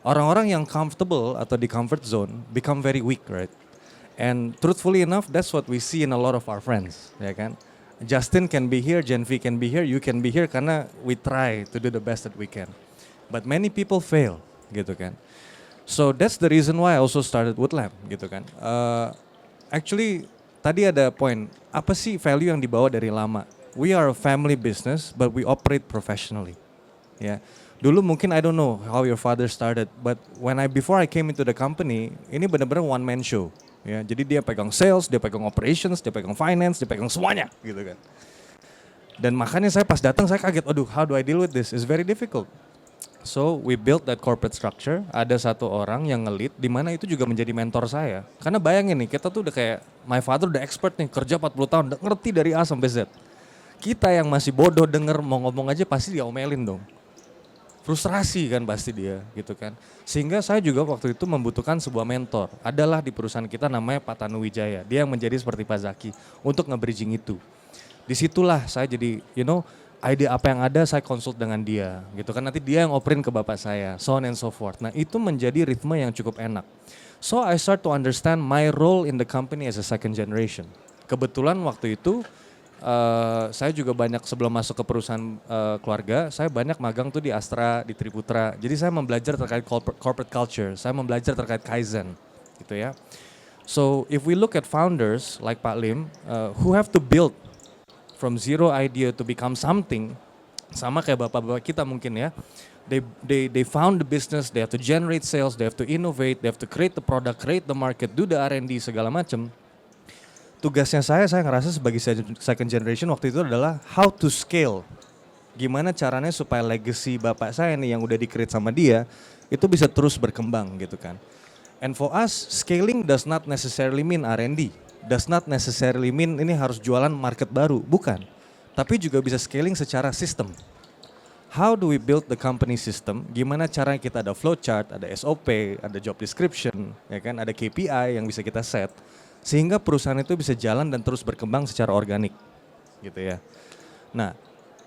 Orang-orang yang comfortable atau di comfort zone become very weak, right? And truthfully enough, that's what we see in a lot of our friends, ya kan? Justin can be here, Gen V can be here, you can be here karena we try to do the best that we can. But many people fail, gitu kan? So that's the reason why I also started Woodlamp, gitu kan? Actually, tadi ada poin, apa sih value yang dibawa dari lama? We are a family business, but we operate professionally. Ya, dulu mungkin I don't know how your father started, but before I came into the company, ini benar-benar one man show. Ya, jadi dia pegang sales, dia pegang operations, dia pegang finance, dia pegang semuanya, gitu kan. Dan makanya saya pas datang saya kaget, aduh, how do I deal with this? It's very difficult. So we built that corporate structure. Ada satu orang yang nge-lead, di mana itu juga menjadi mentor saya. Karena bayangin nih, kita tuh udah kayak my father udah expert nih, kerja 40 tahun, udah ngerti dari A sampai Z. Kita yang masih bodoh denger mau ngomong aja pasti diomelin dong. Frustrasi kan pasti dia, gitu kan. Sehingga saya juga waktu itu membutuhkan sebuah mentor. Adalah di perusahaan kita namanya Pak Tanu Wijaya. Dia yang menjadi seperti Pak Zaki untuk nge-bridging itu. Disitulah saya jadi, ide apa yang ada saya konsult dengan dia, gitu kan. Nanti dia yang operin ke bapak saya, so on and so forth. Nah itu menjadi ritme yang cukup enak. So I start to understand my role in the company as a second generation. Kebetulan waktu itu saya juga banyak sebelum masuk ke perusahaan keluarga, saya banyak magang tuh di Astra, di Triputra. Jadi saya membelajar terkait corporate culture, saya membelajar terkait Kaizen, gitu ya. So if we look at founders like Pak Lim, who have to build from zero idea to become something, sama kayak bapak-bapak kita mungkin ya, they found the business, they have to generate sales, they have to innovate, they have to create the product, create the market, do the R&D segala macam. Tugasnya saya ngerasa sebagai second generation waktu itu adalah how to scale. Gimana caranya supaya legacy bapak saya nih yang udah di-create sama dia, itu bisa terus berkembang gitu kan. And for us, scaling does not necessarily mean R&D. Does not necessarily mean ini harus jualan market baru, bukan. Tapi juga bisa scaling secara sistem. How do we build the company system? Gimana caranya kita ada flowchart, ada SOP, ada job description, ya kan, ada KPI yang bisa kita set, sehingga perusahaan itu bisa jalan dan terus berkembang secara organik, gitu ya. Nah,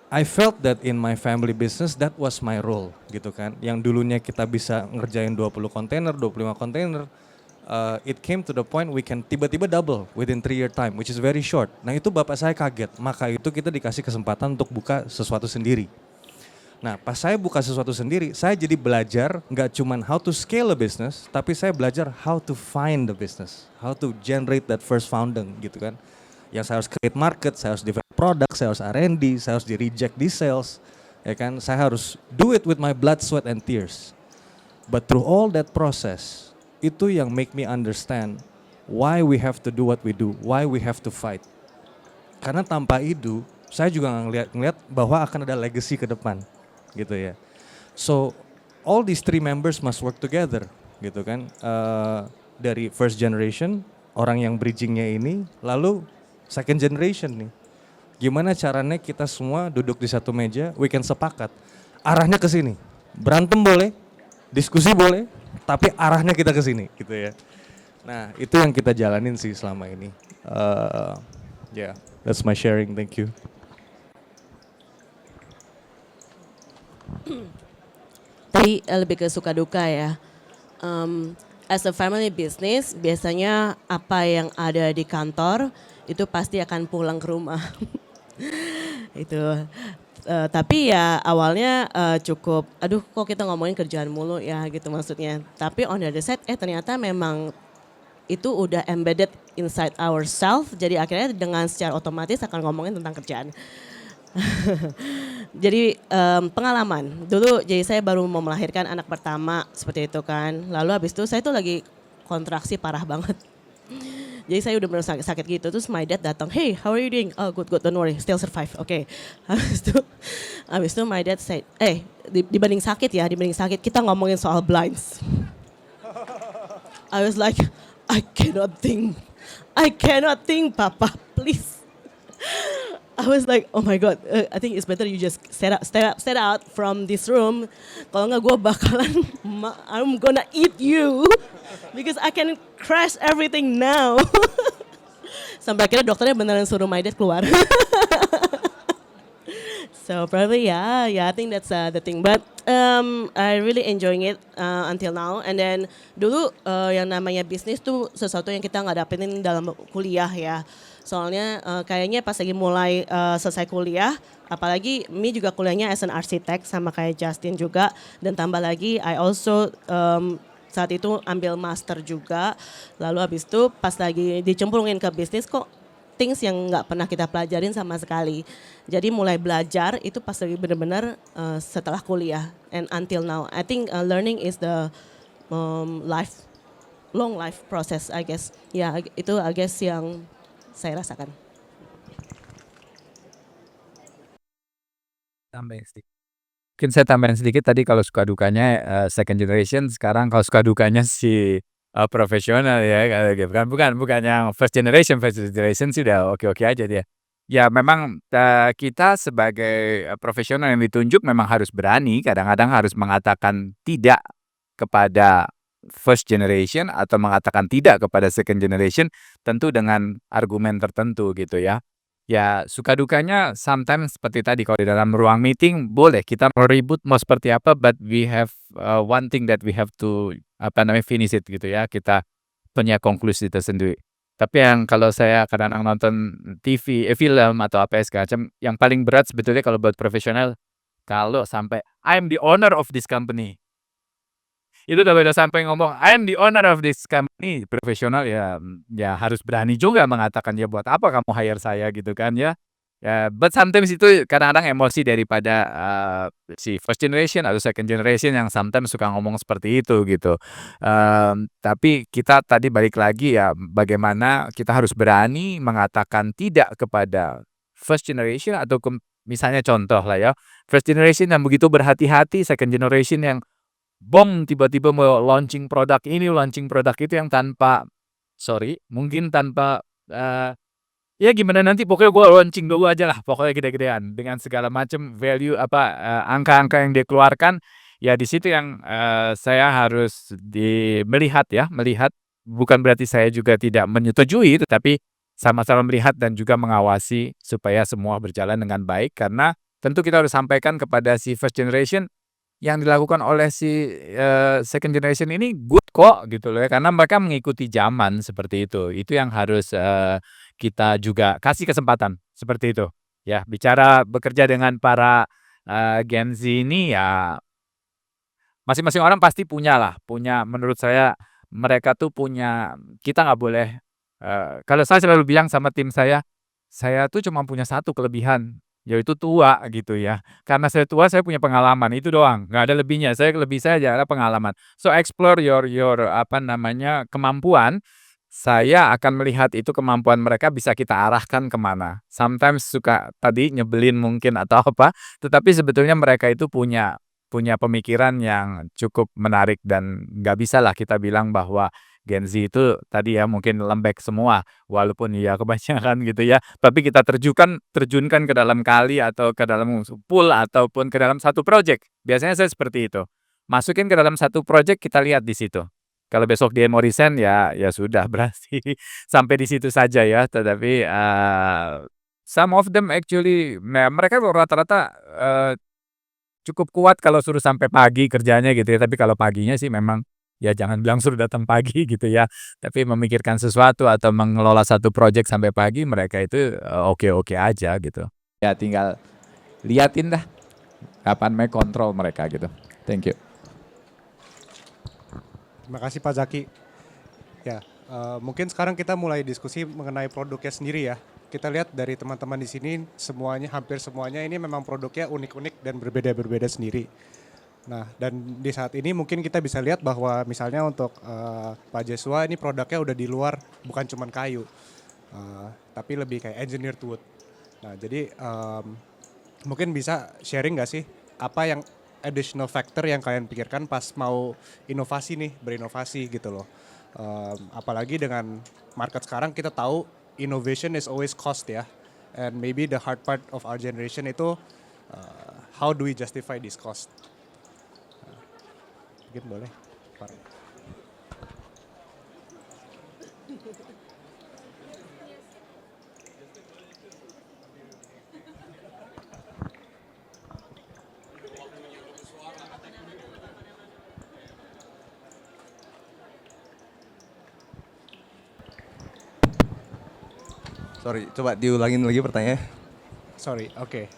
I felt that in my family business that was my role, gitu kan. Yang dulunya kita bisa ngerjain 20 kontainer, 25 kontainer, it came to the point we can tiba-tiba double within 3-year time, which is very short. Nah itu bapak saya kaget, maka itu kita dikasih kesempatan untuk buka sesuatu sendiri. Nah pas saya buka sesuatu sendiri, saya jadi belajar nggak cuman how to scale a business, tapi saya belajar how to find the business, how to generate that first founding gitu kan. Yang saya harus create market, saya harus develop product, saya harus R&D, saya harus di-reject di sales, ya kan. Saya harus do it with my blood, sweat, and tears. But through all that process, itu yang make me understand why we have to do what we do, why we have to fight. Karena tanpa itu, saya juga ngeliat bahwa akan ada legacy ke depan, gitu ya. So, all these 3 members must work together, gitu kan. Dari first generation, orang yang bridgingnya ini, lalu second generation nih. Gimana caranya kita semua duduk di satu meja, we can sepakat. Arahnya ke sini, berantem boleh, diskusi boleh, tapi arahnya kita ke sini gitu ya. Nah, itu yang kita jalanin sih selama ini. Yeah, that's my sharing. Thank you. Tadi lebih ke suka duka ya. as a family business biasanya apa yang ada di kantor itu pasti akan pulang ke rumah. Itu. Tapi ya awalnya cukup, aduh kok kita ngomongin kerjaan mulu ya gitu maksudnya. Tapi on the other side ternyata memang itu udah embedded inside ourselves. Jadi akhirnya dengan secara otomatis akan ngomongin tentang kerjaan. Jadi pengalaman, dulu jadi saya baru mau melahirkan anak pertama seperti itu kan. Lalu habis itu saya tuh lagi kontraksi parah banget. Jadi saya udah benar sakit gitu, terus my dad datang, hey how are you doing? Oh good, don't worry, still survive, oke. Habis itu my dad said, dibanding sakit kita ngomongin soal blinds. I was like, I cannot think papa, please. I was like, oh my god, I think it's better you just stay out from this room. Kalau nggak gue bakalan, I'm gonna eat you because I can crash everything now. Sampai akhirnya dokternya beneran suruh my dad keluar. So probably I think that's the thing. But I really enjoying it until now. And then dulu yang namanya bisnis tuh sesuatu yang kita nggak dapetin dalam kuliah ya. Soalnya kayaknya pas lagi mulai selesai kuliah, apalagi Mi juga kuliahnya as an architect sama kayak Justin juga. Dan tambah lagi I also saat itu ambil master juga. Lalu habis itu pas lagi dicemplungin ke bisnis kok things yang nggak pernah kita pelajarin sama sekali. Jadi mulai belajar itu pas lagi benar-benar setelah kuliah and until now. I think learning is the long life process I guess. Ya itu I guess yang saya rasakan. Mungkin saya tambahin sedikit tadi kalau suka dukanya second generation, sekarang kalau suka dukanya si profesional ya, bukan yang first generation sih udah oke-oke aja dia. Ya memang kita sebagai profesional yang ditunjuk memang harus berani, kadang-kadang harus mengatakan tidak kepada first generation atau mengatakan tidak kepada second generation, tentu dengan argumen tertentu gitu ya. Ya suka dukanya sometimes seperti tadi, kalau di dalam ruang meeting boleh kita mau ribut mau seperti apa, but we have one thing that we have to finish it gitu ya, kita punya konklusi tersendiri. Tapi yang kalau saya kadang-kadang nonton TV, film atau apa segala macam, yang paling berat sebetulnya kalau buat profesional, kalau sampai I'm the owner of this company. Itu kalau udah sampai ngomong I'm the owner of this company, profesional ya harus berani juga mengatakan, ya buat apa kamu hire saya gitu kan ya. Ya, but sometimes itu kadang-kadang emosi daripada si first generation atau second generation yang sometimes suka ngomong seperti itu gitu. Tapi kita tadi balik lagi ya, bagaimana kita harus berani mengatakan tidak kepada first generation atau misalnya contoh lah ya, first generation yang begitu berhati-hati, second generation yang tiba-tiba mau launching produk ini, launching produk itu yang mungkin tanpa ya gimana nanti pokoknya gue launching dulu aja lah, pokoknya gede-gedean dengan segala macam value angka-angka yang dia keluarkan. Ya di situ yang saya harus melihat bukan berarti saya juga tidak menyetujui, tetapi sama-sama melihat dan juga mengawasi supaya semua berjalan dengan baik, karena tentu kita harus sampaikan kepada si first generation yang dilakukan oleh si second generation ini good kok gitu loh ya, karena mereka mengikuti zaman seperti itu. Itu yang harus kita juga kasih kesempatan seperti itu. Ya, bicara bekerja dengan para Gen Z ini ya masing-masing orang pasti punya menurut saya mereka tuh punya, kita nggak boleh kalau saya selalu bilang sama tim saya tuh cuma punya satu kelebihan, yaitu tua gitu ya. Karena saya tua, saya punya pengalaman, itu doang, nggak ada lebihnya. Lebih saya adalah pengalaman. So explore your kemampuan. Saya akan melihat itu kemampuan mereka bisa kita arahkan kemana. Sometimes suka tadi nyebelin mungkin atau apa, tetapi sebetulnya mereka itu punya pemikiran yang cukup menarik, dan nggak bisa lah kita bilang bahwa Gen Z itu tadi ya mungkin lembek semua, walaupun ya kebanyakan gitu ya, tapi kita terjunkan ke dalam kali atau ke dalam pool ataupun ke dalam satu project. Biasanya saya seperti itu. Masukin ke dalam satu project, kita lihat di situ. Kalau besok dia mau resign ya sudah, berarti sampai di situ saja ya. Tetapi some of them actually mereka rata-rata cukup kuat kalau suruh sampai pagi kerjanya gitu ya, tapi kalau paginya sih memang ya jangan bilang suruh datang pagi gitu ya, tapi memikirkan sesuatu atau mengelola satu project sampai pagi, mereka itu oke-oke aja gitu. Ya tinggal liatin dah kapan mau kontrol mereka gitu. Thank you. Terima kasih Pak Zaki. Ya, mungkin sekarang kita mulai diskusi mengenai produknya sendiri ya. Kita lihat dari teman-teman di sini semuanya, hampir semuanya ini memang produknya unik-unik dan berbeda-berbeda sendiri. Nah, dan di saat ini mungkin kita bisa lihat bahwa misalnya untuk Pak Jesua ini produknya udah di luar, bukan cuma kayu, tapi lebih kayak engineered wood. Nah, jadi mungkin bisa sharing nggak sih apa yang additional factor yang kalian pikirkan pas mau inovasi nih, berinovasi gitu loh. Apalagi dengan market sekarang kita tahu innovation is always cost ya. And maybe the hard part of our generation itu how do we justify this cost? Mungkin boleh, Pak. Sorry, coba diulangin lagi pertanyaannya. Sorry, oke.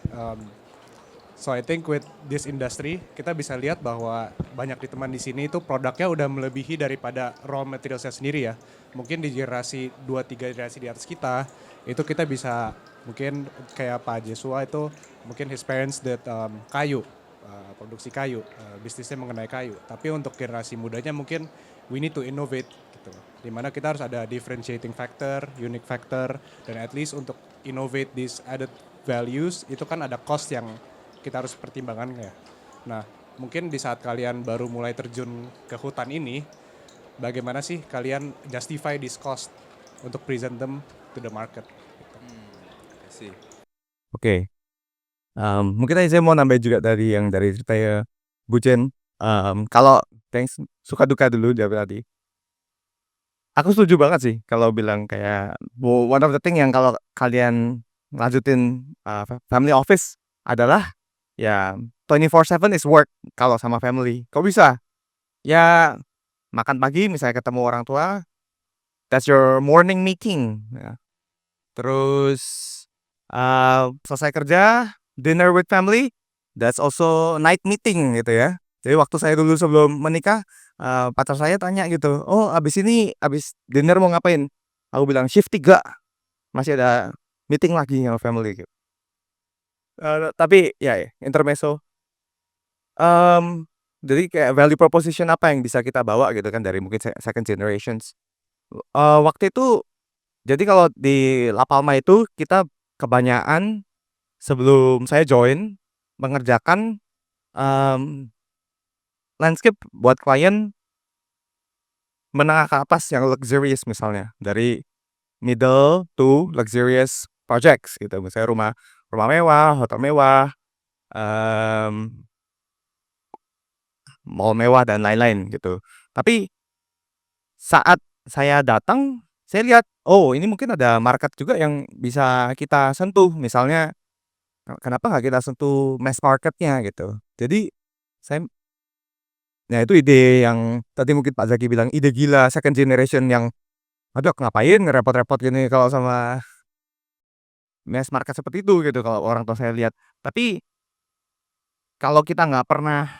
So I think with this industry kita bisa lihat bahwa banyak di teman di sini itu produknya udah melebihi daripada raw materialsnya sendiri ya. Mungkin di generasi 2-3 generasi di atas kita itu kita bisa mungkin kayak Pak Jesua itu mungkin his parents that kayu, produksi kayu, bisnisnya mengenai kayu. Tapi untuk generasi mudanya mungkin we need to innovate gitu. Dimana kita harus ada differentiating factor, unique factor, dan at least untuk innovate these added values itu kan ada cost yang kita harus pertimbangkan ya. Nah, mungkin di saat kalian baru mulai terjun ke hutan ini, bagaimana sih kalian justify this cost untuk present them to the market? Oke. Mungkin aja saya mau nambahin juga dari yang dari ceritanya Bu Jen. Kalau thanks, suka duka dulu dari tadi. Aku setuju banget sih kalau bilang kayak one of the thing yang kalau kalian lanjutin family office adalah ya 24/7 is work kalau sama family. Kok bisa? Ya makan pagi misalnya ketemu orang tua, that's your morning meeting. Ya. Terus selesai kerja, dinner with family, that's also night meeting gitu ya. Jadi waktu saya dulu sebelum menikah, pacar saya tanya gitu, oh abis dinner mau ngapain? Aku bilang shift 3, masih ada meeting lagi sama family gitu. Tapi ya intermezzo. Jadi kayak value proposition apa yang bisa kita bawa gitu kan dari mungkin second generations. Waktu itu, jadi kalau di La Palma itu kita kebanyakan sebelum saya join mengerjakan landscape buat klien menengah ke atas yang luxurious misalnya, dari middle to luxurious projects gitu. Misalnya rumah mewah, hotel mewah, mall mewah dan lain-lain gitu. Tapi saat saya datang, saya lihat, oh ini mungkin ada market juga yang bisa kita sentuh. Misalnya, kenapa nggak kita sentuh mass marketnya gitu. Jadi saya, nah itu ide yang tadi mungkin Pak Zaki bilang ide gila second generation yang, aduh ngapain ngerepot-repot gini kalau sama mass market seperti itu gitu kalau orang tua saya lihat. Tapi kalau kita nggak pernah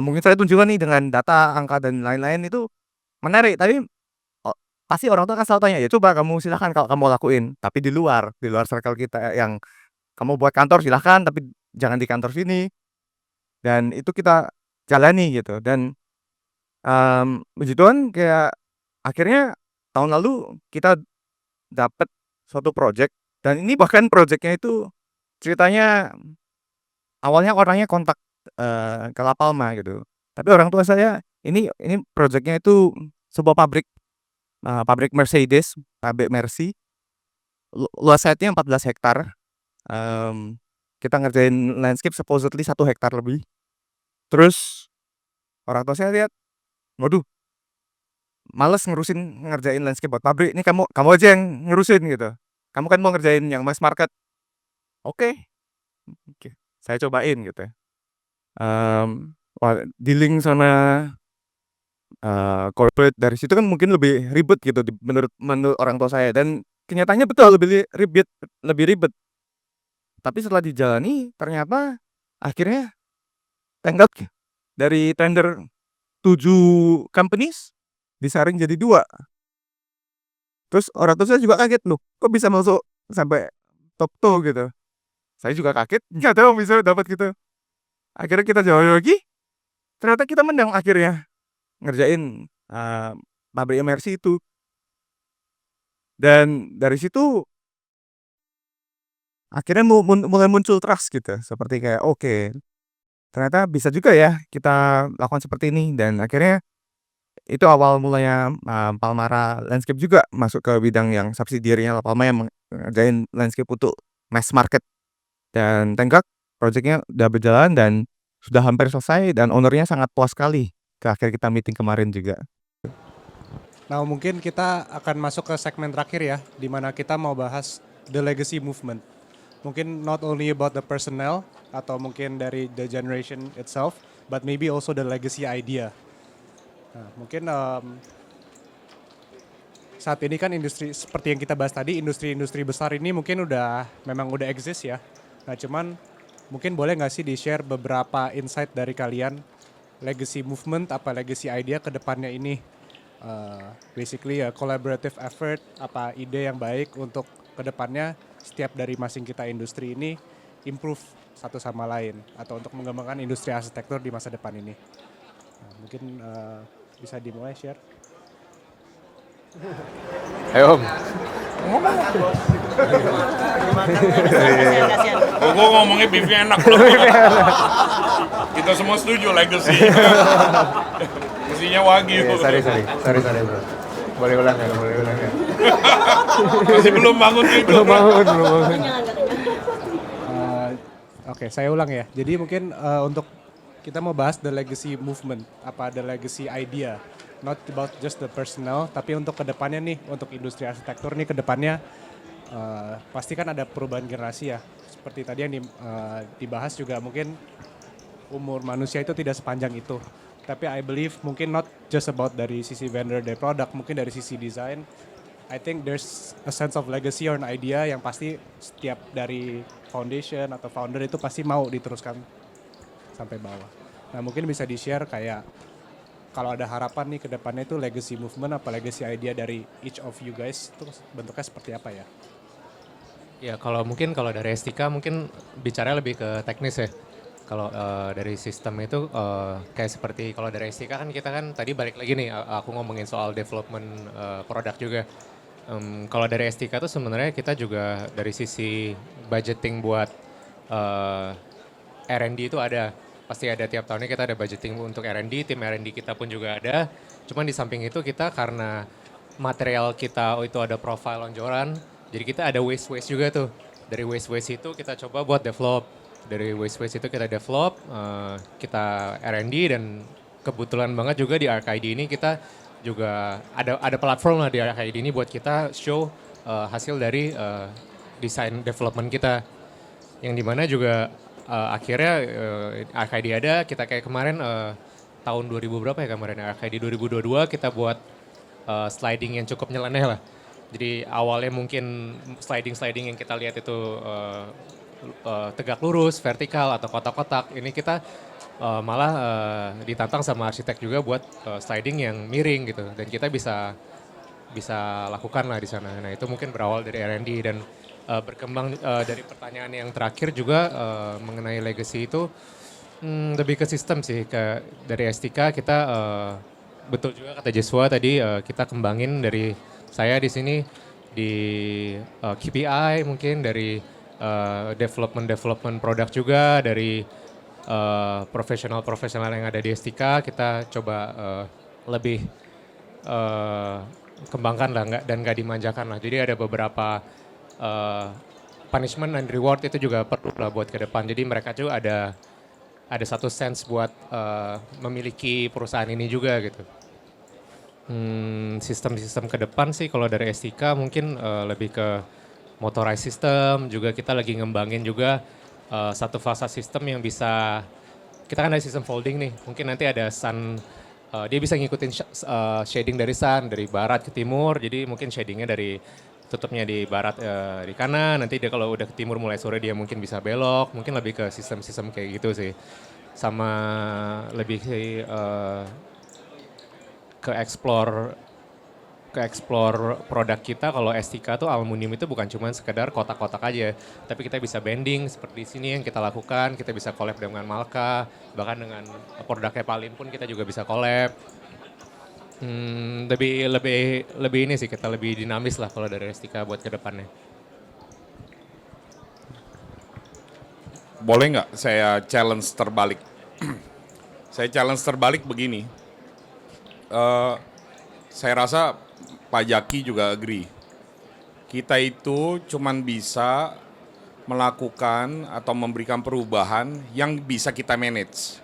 mungkin saya tunjukkan nih dengan data, angka dan lain-lain itu menarik. Tapi pasti orang tua akan selalu tanya, ya coba kamu silahkan kalau kamu lakuin. Tapi di luar circle kita yang kamu buat kantor silahkan, tapi jangan di kantor sini. Dan itu kita jalani gitu. Dan puji Tuhan kayak akhirnya tahun lalu kita dapat suatu project. Dan ini bahkan projectnya itu ceritanya awalnya orangnya kontak ke La Palma gitu. Tapi orang tua saya ini projectnya itu sebuah pabrik Mercedes, pabrik Mercy. Luas site-nya 14 hektar. Kita ngerjain landscape supposedly 1 hektar lebih. Terus orang tua saya lihat, waduh, males ngerjain landscape buat pabrik. Ini kamu aja yang ngurusin gitu. Kamu kan mau ngerjain yang mass market. Oke. Saya cobain gitu ya. Dealing sama corporate. Dari situ kan mungkin lebih ribet gitu menurut orang tua saya, dan kenyataannya betul lebih ribet. Tapi setelah dijalani ternyata akhirnya tenggat dari tender 7 companies disaring jadi 2. Terus orang tua saya juga kaget, "Loh, kok bisa masuk sampai top 2 gitu?" Saya juga kaget, nggak tahu bisa dapat gitu. Akhirnya kita jawab lagi, ternyata kita menang akhirnya ngerjain pabrik MRC itu. Dan dari situ akhirnya mulai muncul trust gitu, seperti kayak, oke, ternyata bisa juga ya kita lakukan seperti ini. Dan akhirnya itu awal mulanya Palmara Landscape juga masuk ke bidang yang subsidiary-nya La Palma yang ngerjain landscape untuk mass market. Dan thank God project-nya udah berjalan dan sudah hampir selesai, dan owner-nya sangat puas sekali. Akhirnya kita meeting kemarin juga. Nah, mungkin kita akan masuk ke segmen terakhir ya, di mana kita mau bahas the legacy movement. Mungkin not only about the personnel atau mungkin dari the generation itself, but maybe also the legacy idea. Nah, mungkin saat ini kan industri seperti yang kita bahas tadi, industri-industri besar ini mungkin memang udah exist ya. Nah, cuman mungkin boleh nggak sih di-share beberapa insight dari kalian, legacy movement apa legacy idea ke depannya ini? Basically a collaborative effort, apa ide yang baik untuk kedepannya setiap dari masing kita industri ini improve satu sama lain atau untuk mengembangkan industri arsitektur di masa depan ini. Nah, mungkin bisa dimulai share. Ayo Om. Gue ngomongnya beefnya enak loh. Kita semua setuju legacy. Mestinya Wagyu. Sorry bro. Boleh ulang ya. Masih belum bangun tidur. Oke, saya ulang ya. Jadi mungkin untuk kita mau bahas the legacy movement, apa the legacy idea. Not about just the personnel, tapi untuk kedepannya nih, untuk industri arsitektur nih kedepannya pasti kan ada perubahan generasi ya. Seperti tadi yang dibahas juga mungkin umur manusia itu tidak sepanjang itu. Tapi I believe mungkin not just about dari sisi vendor, dari produk, mungkin dari sisi desain. I think there's a sense of legacy or an idea yang pasti setiap dari foundation atau founder itu pasti mau diteruskan sampai bawah. Nah, mungkin bisa di-share kayak kalau ada harapan nih ke depannya itu legacy movement apa legacy idea dari each of you guys itu bentuknya seperti apa ya? Ya kalau dari Estika mungkin bicara lebih ke teknis ya. Kalau dari sistem itu kayak seperti kalau dari Estika kan kita kan tadi balik lagi nih aku ngomongin soal development produk juga. Kalau dari Estika tuh sebenarnya kita juga dari sisi budgeting buat R&D itu ada. Pasti ada tiap tahunnya kita ada budgeting untuk R&D, tim R&D kita pun juga ada. Cuman di samping itu kita karena material kita itu ada profile lonjoran, jadi kita ada waste juga tuh. Dari waste itu kita coba buat develop. Dari waste itu kita develop, kita R&D dan kebetulan banget juga di ArcID ini kita juga ada platform lah di ArcID ini buat kita show hasil dari desain development kita. Yang dimana juga akhirnya ArcID ada, kita kayak kemarin tahun 2000 berapa ya kemarin ArcID 2022 kita buat sliding yang cukup nyeleneh lah. Jadi awalnya mungkin sliding yang kita lihat itu tegak lurus, vertikal atau kotak-kotak. Ini kita malah ditantang sama arsitek juga buat sliding yang miring gitu. Dan kita bisa lakukan lah di sana. Nah itu mungkin berawal dari R&D dan berkembang dari pertanyaan yang terakhir juga mengenai legacy itu lebih ke sistem sih. Dari Estika kita betul juga kata Joshua tadi kita kembangin dari saya di sini di KPI mungkin dari development produk juga dari profesional yang ada di Estika kita coba lebih kembangkan lah dan nggak dimanjakan lah. Jadi ada beberapa punishment and reward itu juga perlu lah buat ke depan. Jadi mereka juga ada satu sense buat memiliki perusahaan ini juga gitu. Sistem ke depan sih kalau dari Estika mungkin lebih ke motorized system, juga kita lagi ngembangin juga satu fasa sistem yang bisa, kita kan ada sistem folding nih, mungkin nanti ada sun dia bisa ngikutin shading dari sun, dari barat ke timur, jadi mungkin shadingnya dari tutupnya di barat di kanan, nanti dia kalau udah ke timur mulai sore dia mungkin bisa belok, mungkin lebih ke sistem-sistem kayak gitu sih. Sama lebih ke explore produk kita. Kalau Estika tuh aluminium itu bukan cuma sekedar kotak-kotak aja, tapi kita bisa bending seperti sini yang kita lakukan, kita bisa collab dengan Malka, bahkan dengan produknya Palim pun kita juga bisa collab. Lebih ini sih, kita lebih dinamis lah kalau dari Estika buat ke depannya. Boleh nggak saya challenge terbalik? Saya challenge terbalik begini. Saya rasa Pak Jaki juga agree. Kita itu cuman bisa melakukan atau memberikan perubahan yang bisa kita manage.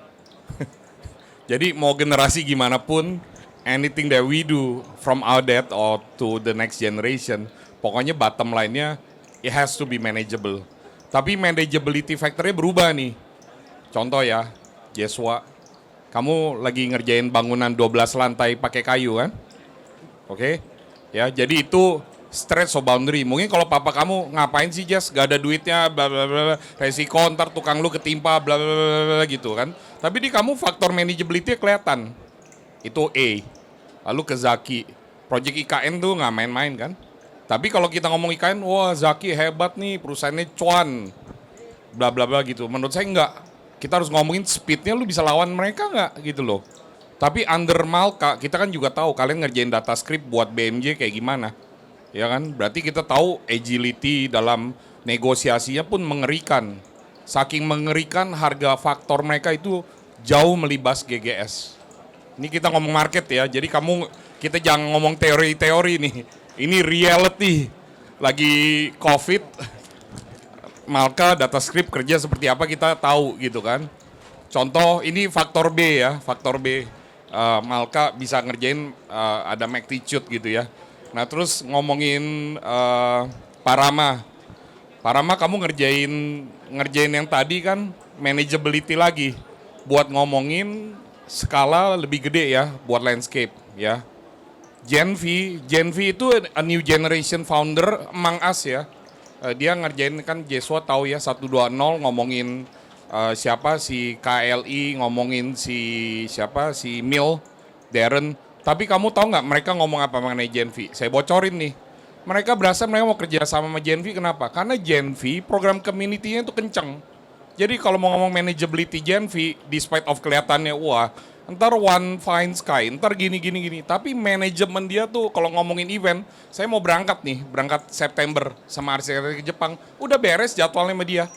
Jadi mau generasi gimana pun, anything that we do from our dad or to the next generation, pokoknya bottom line-nya it has to be manageable. Tapi manageability factor-nya berubah nih. Contoh ya, Jeswa, kamu lagi ngerjain bangunan 12 lantai pakai kayu kan? Oke, ya jadi itu stretch of boundary. Mungkin kalau papa kamu ngapain sih Jas, gak ada duitnya, bla bla bla, resiko ntar tukang lu ketimpa, bla bla bla gitu kan. Tapi di kamu faktor manageability kelihatan. Itu A. Lalu ke Zaki, project IKN tuh nggak main-main kan. Tapi kalau kita ngomong IKN, wah Zaki hebat nih, perusahaannya cuan, bla bla bla gitu. Menurut saya enggak. Kita harus ngomongin speednya, lu bisa lawan mereka nggak gitu loh. Tapi under Malka, kita kan juga tahu kalian ngerjain data script buat BMJ kayak gimana. Ya kan, berarti kita tahu agility dalam negosiasinya pun mengerikan. Saking mengerikan harga faktor mereka itu jauh melibas GGS. Ini kita ngomong market ya, jadi kita jangan ngomong teori-teori nih. Ini reality. Lagi COVID, Malka data script kerja seperti apa kita tahu gitu kan. Contoh ini faktor B ya, faktor B. Malka bisa ngerjain ada magnitude gitu ya. Nah terus ngomongin Parama. Parama kamu ngerjain yang tadi kan manageability lagi. Buat ngomongin skala lebih gede ya buat landscape ya. Gen V itu a new generation founder among us ya. Dia ngerjain kan Jeswa tahu ya 120 ngomongin siapa si KLI, ngomongin si Mil, Darren. Tapi kamu tahu nggak mereka ngomong apa mengenai Gen V? Saya bocorin nih. Mereka berasa mereka mau kerja sama Gen V, kenapa? Karena Gen V program community-nya itu kenceng. Jadi kalau mau ngomong manageability Gen V, despite of kelihatannya wah, ntar one fine sky, ntar gini. Tapi manajemen dia tuh kalau ngomongin event, saya mau berangkat September sama arsitek ke Jepang, udah beres jadwalnya sama dia.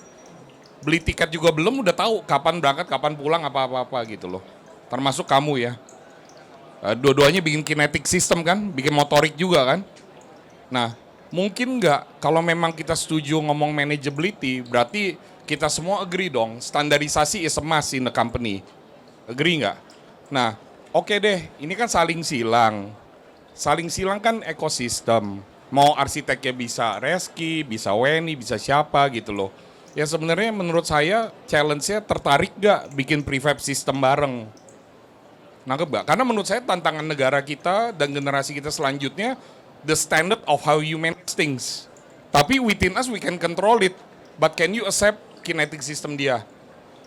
Beli tiket juga belum, udah tahu kapan berangkat, kapan pulang, apa-apa gitu loh. Termasuk kamu ya. Dua-duanya bikin kinetic system kan, bikin motorik juga kan. Nah, mungkin nggak kalau memang kita setuju ngomong manageability, berarti kita semua agree dong, standarisasi is a must in the company. Agree nggak? Nah, oke deh, ini kan saling silang. Saling silang kan ekosistem. Mau arsiteknya bisa Reski, bisa Weni, bisa siapa gitu loh. Ya sebenarnya menurut saya challenge-nya tertarik gak bikin prefab system bareng? Nangkep gak? Karena menurut saya tantangan negara kita dan generasi kita selanjutnya, the standard of how you manage things. Tapi within us we can control it. But can you accept kinetic system dia?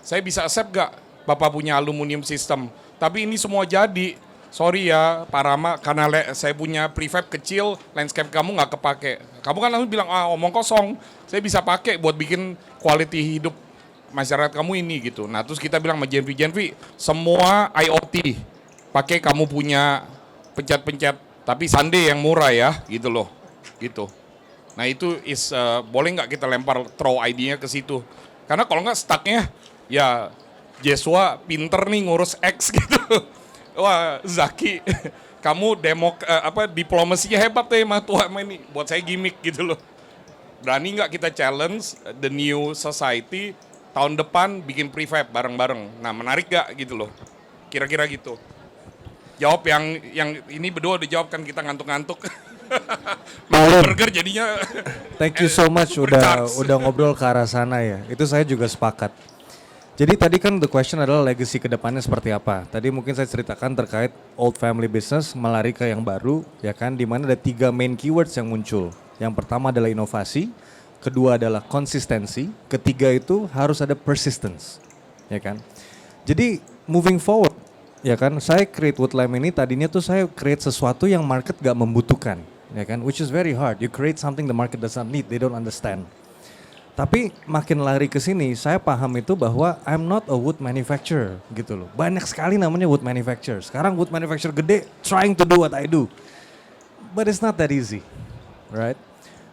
Saya bisa accept gak Bapak punya aluminium system? Tapi ini semua jadi. Sorry ya Pak Rama, karena saya punya prefab kecil, landscape kamu nggak kepake. Kamu kan langsung bilang, omong kosong. Saya bisa pakai buat bikin quality hidup masyarakat kamu ini gitu. Nah terus kita bilang sama Gen V, semua IoT. Pakai kamu punya pencet-pencet, tapi Sunday yang murah ya, gitu loh. Gitu. Nah itu boleh nggak kita lempar throw ID-nya ke situ. Karena kalau nggak stuck-nya, ya Jeswa pinter nih ngurus X gitu. Wah Zaki, kamu diplomasinya hebat deh mah tua ini. Buat saya gimmick gitu loh. Berani nggak kita challenge the new society tahun depan bikin prefab bareng-bareng. Nah menarik gak gitu loh. Kira-kira gitu. Jawab yang ini berdua udah jawab kan kita ngantuk-ngantuk. Burger jadinya. Thank you so much udah ngobrol ke arah sana ya. Itu saya juga sepakat. Jadi tadi kan the question adalah legacy ke depannya seperti apa. Tadi mungkin saya ceritakan terkait old family business melari ke yang baru, ya kan, di mana ada 3 main keywords yang muncul. Yang pertama adalah inovasi, kedua adalah konsistensi, ketiga itu harus ada persistence, ya kan. Jadi moving forward, ya kan, saya create Woodlime ini tadinya tuh saya create sesuatu yang market gak membutuhkan, ya kan, which is very hard. You create something the market does not need, they don't understand. Tapi makin lari ke sini, saya paham itu bahwa I'm not a wood manufacturer gitu loh. Banyak sekali namanya wood manufacturer. Sekarang wood manufacturer gede trying to do what I do. But it's not that easy, right?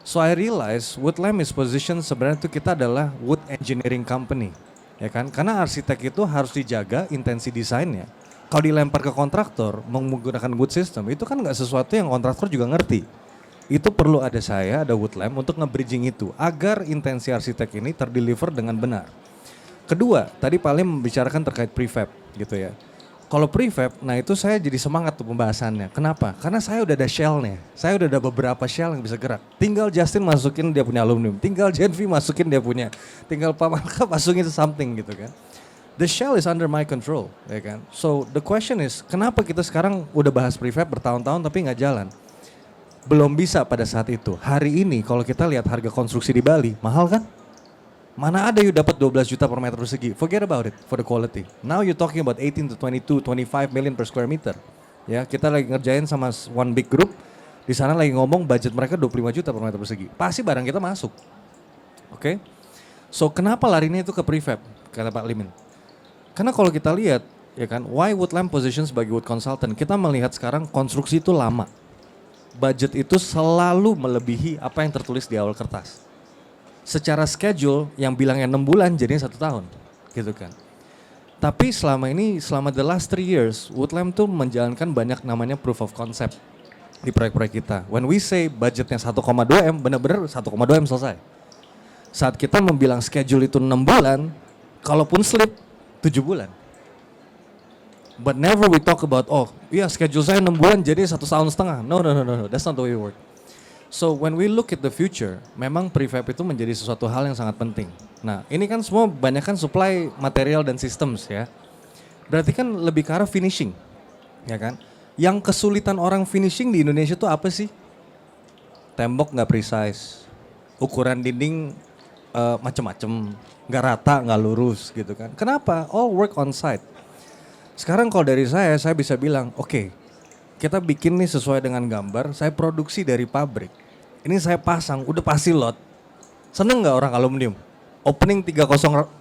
So I realize Woodlime is position sebenarnya itu kita adalah wood engineering company, ya kan? Karena arsitek itu harus dijaga intensi desainnya. Kalau dilempar ke kontraktor menggunakan wood system itu kan nggak sesuatu yang kontraktor juga ngerti. Itu perlu ada saya, ada Woodlime untuk nge-bridging itu agar intensi arsitek ini terdeliver dengan benar. Kedua, tadi Pak Lim membicarakan terkait prefab gitu ya. Kalau prefab, nah itu saya jadi semangat tuh pembahasannya. Kenapa? Karena saya udah ada shell-nya. Saya udah ada beberapa shell yang bisa gerak. Tinggal Justin masukin dia punya aluminium. Tinggal Genvi masukin dia punya. Tinggal Pak Malka masukin something gitu kan. The shell is under my control, ya kan. So the question is, kenapa kita sekarang udah bahas prefab bertahun-tahun tapi nggak jalan? Belum bisa pada saat itu. Hari ini kalau kita lihat harga konstruksi di Bali, mahal kan? Mana ada you dapat 12 juta per meter persegi? Forget about it for the quality. Now you talking about 18 to 22, 25 million per square meter. Ya, kita lagi ngerjain sama one big group. Di sana lagi ngomong budget mereka 25 juta per meter persegi. Pasti barang kita masuk. Oke? So kenapa larinya itu ke prefab? Kata Pak Limin. Karena kalau kita lihat, ya kan, why Woodlime position sebagai wood consultant? Kita melihat sekarang konstruksi itu lama. Budget itu selalu melebihi apa yang tertulis di awal kertas. Secara schedule yang bilangnya 6 bulan jadinya 1 tahun, gitu kan. Tapi selama ini, selama the last 3 years, Woodlime tuh menjalankan banyak namanya proof of concept di proyek-proyek kita. When we say budgetnya 1,2 M, benar-benar 1,2 M selesai. Saat kita membilang schedule itu 6 bulan, kalaupun slip 7 bulan. But never we talk about, oh iya schedule saya 6 bulan jadi 1,5 tahun. No, that's not the way we work. So when we look at the future, memang prefab itu menjadi sesuatu hal yang sangat penting. Nah ini kan semua banyak kan supply material dan systems ya. Berarti kan lebih ke arah finishing, ya kan. Yang kesulitan orang finishing di Indonesia itu apa sih? Tembok nggak precise, ukuran dinding macem-macem, nggak rata, nggak lurus gitu kan. Kenapa? All work on site. Sekarang kalau dari saya bisa bilang, oke, kita bikin nih sesuai dengan gambar, saya produksi dari pabrik. Ini saya pasang, udah pasti lot. Seneng nggak orang aluminium? Opening 305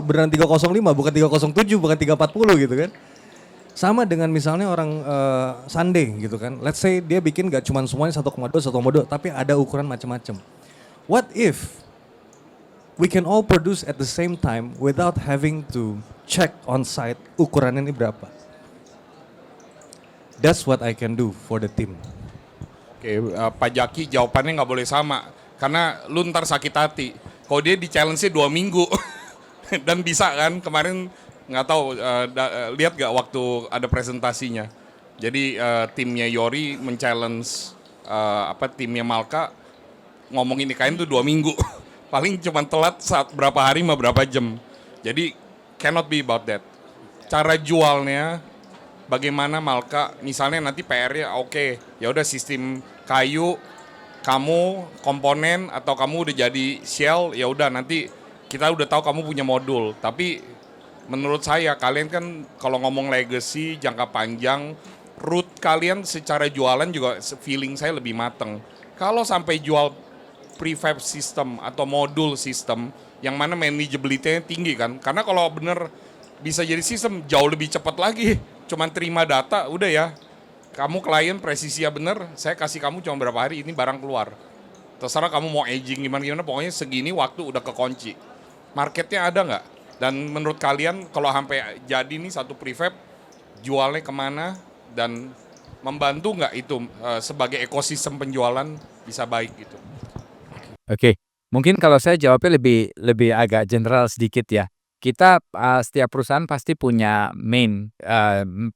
beneran 305, bukan 307, bukan 340 gitu kan. Sama dengan misalnya orang Sunday gitu kan. Let's say dia bikin gak cuma semuanya 1,2, tapi ada ukuran macam-macam. What if we can all produce at the same time without having to check on site ukuran ini berapa? That's what I can do for the team. Oke, Pak Jaki jawabannya nggak boleh sama. Karena lu ntar sakit hati. Kalau dia di challenge-nya 2 minggu. Dan bisa kan, kemarin nggak tahu, lihat gak waktu ada presentasinya. Jadi timnya Yori men-challenge timnya Malka, ngomongin IKN tuh 2 minggu. Paling cuma telat saat berapa hari sama berapa jam. Jadi cannot be about that. Cara jualnya bagaimana Malka, misalnya nanti PR-nya oke, ya udah sistem kayu, kamu komponen atau kamu udah jadi shell, ya udah nanti kita udah tahu kamu punya modul. Tapi menurut saya kalian kan kalau ngomong legacy jangka panjang, root kalian secara jualan juga feeling saya lebih mateng. Kalau sampai jual prefab system atau modul system yang mana manageability-nya tinggi kan, karena kalau bener bisa jadi sistem jauh lebih cepat lagi. Cuman terima data, udah ya. Kamu klien presisinya bener, saya kasih kamu cuma berapa hari ini barang keluar. Terserah kamu mau aging gimana-gimana, pokoknya segini waktu udah kekunci. Marketnya ada nggak? Dan menurut kalian kalau sampai jadi nih satu prefab, jualnya kemana dan membantu nggak itu sebagai ekosistem penjualan bisa baik gitu? Oke, mungkin kalau saya jawabnya lebih agak general sedikit ya. Kita setiap perusahaan pasti punya main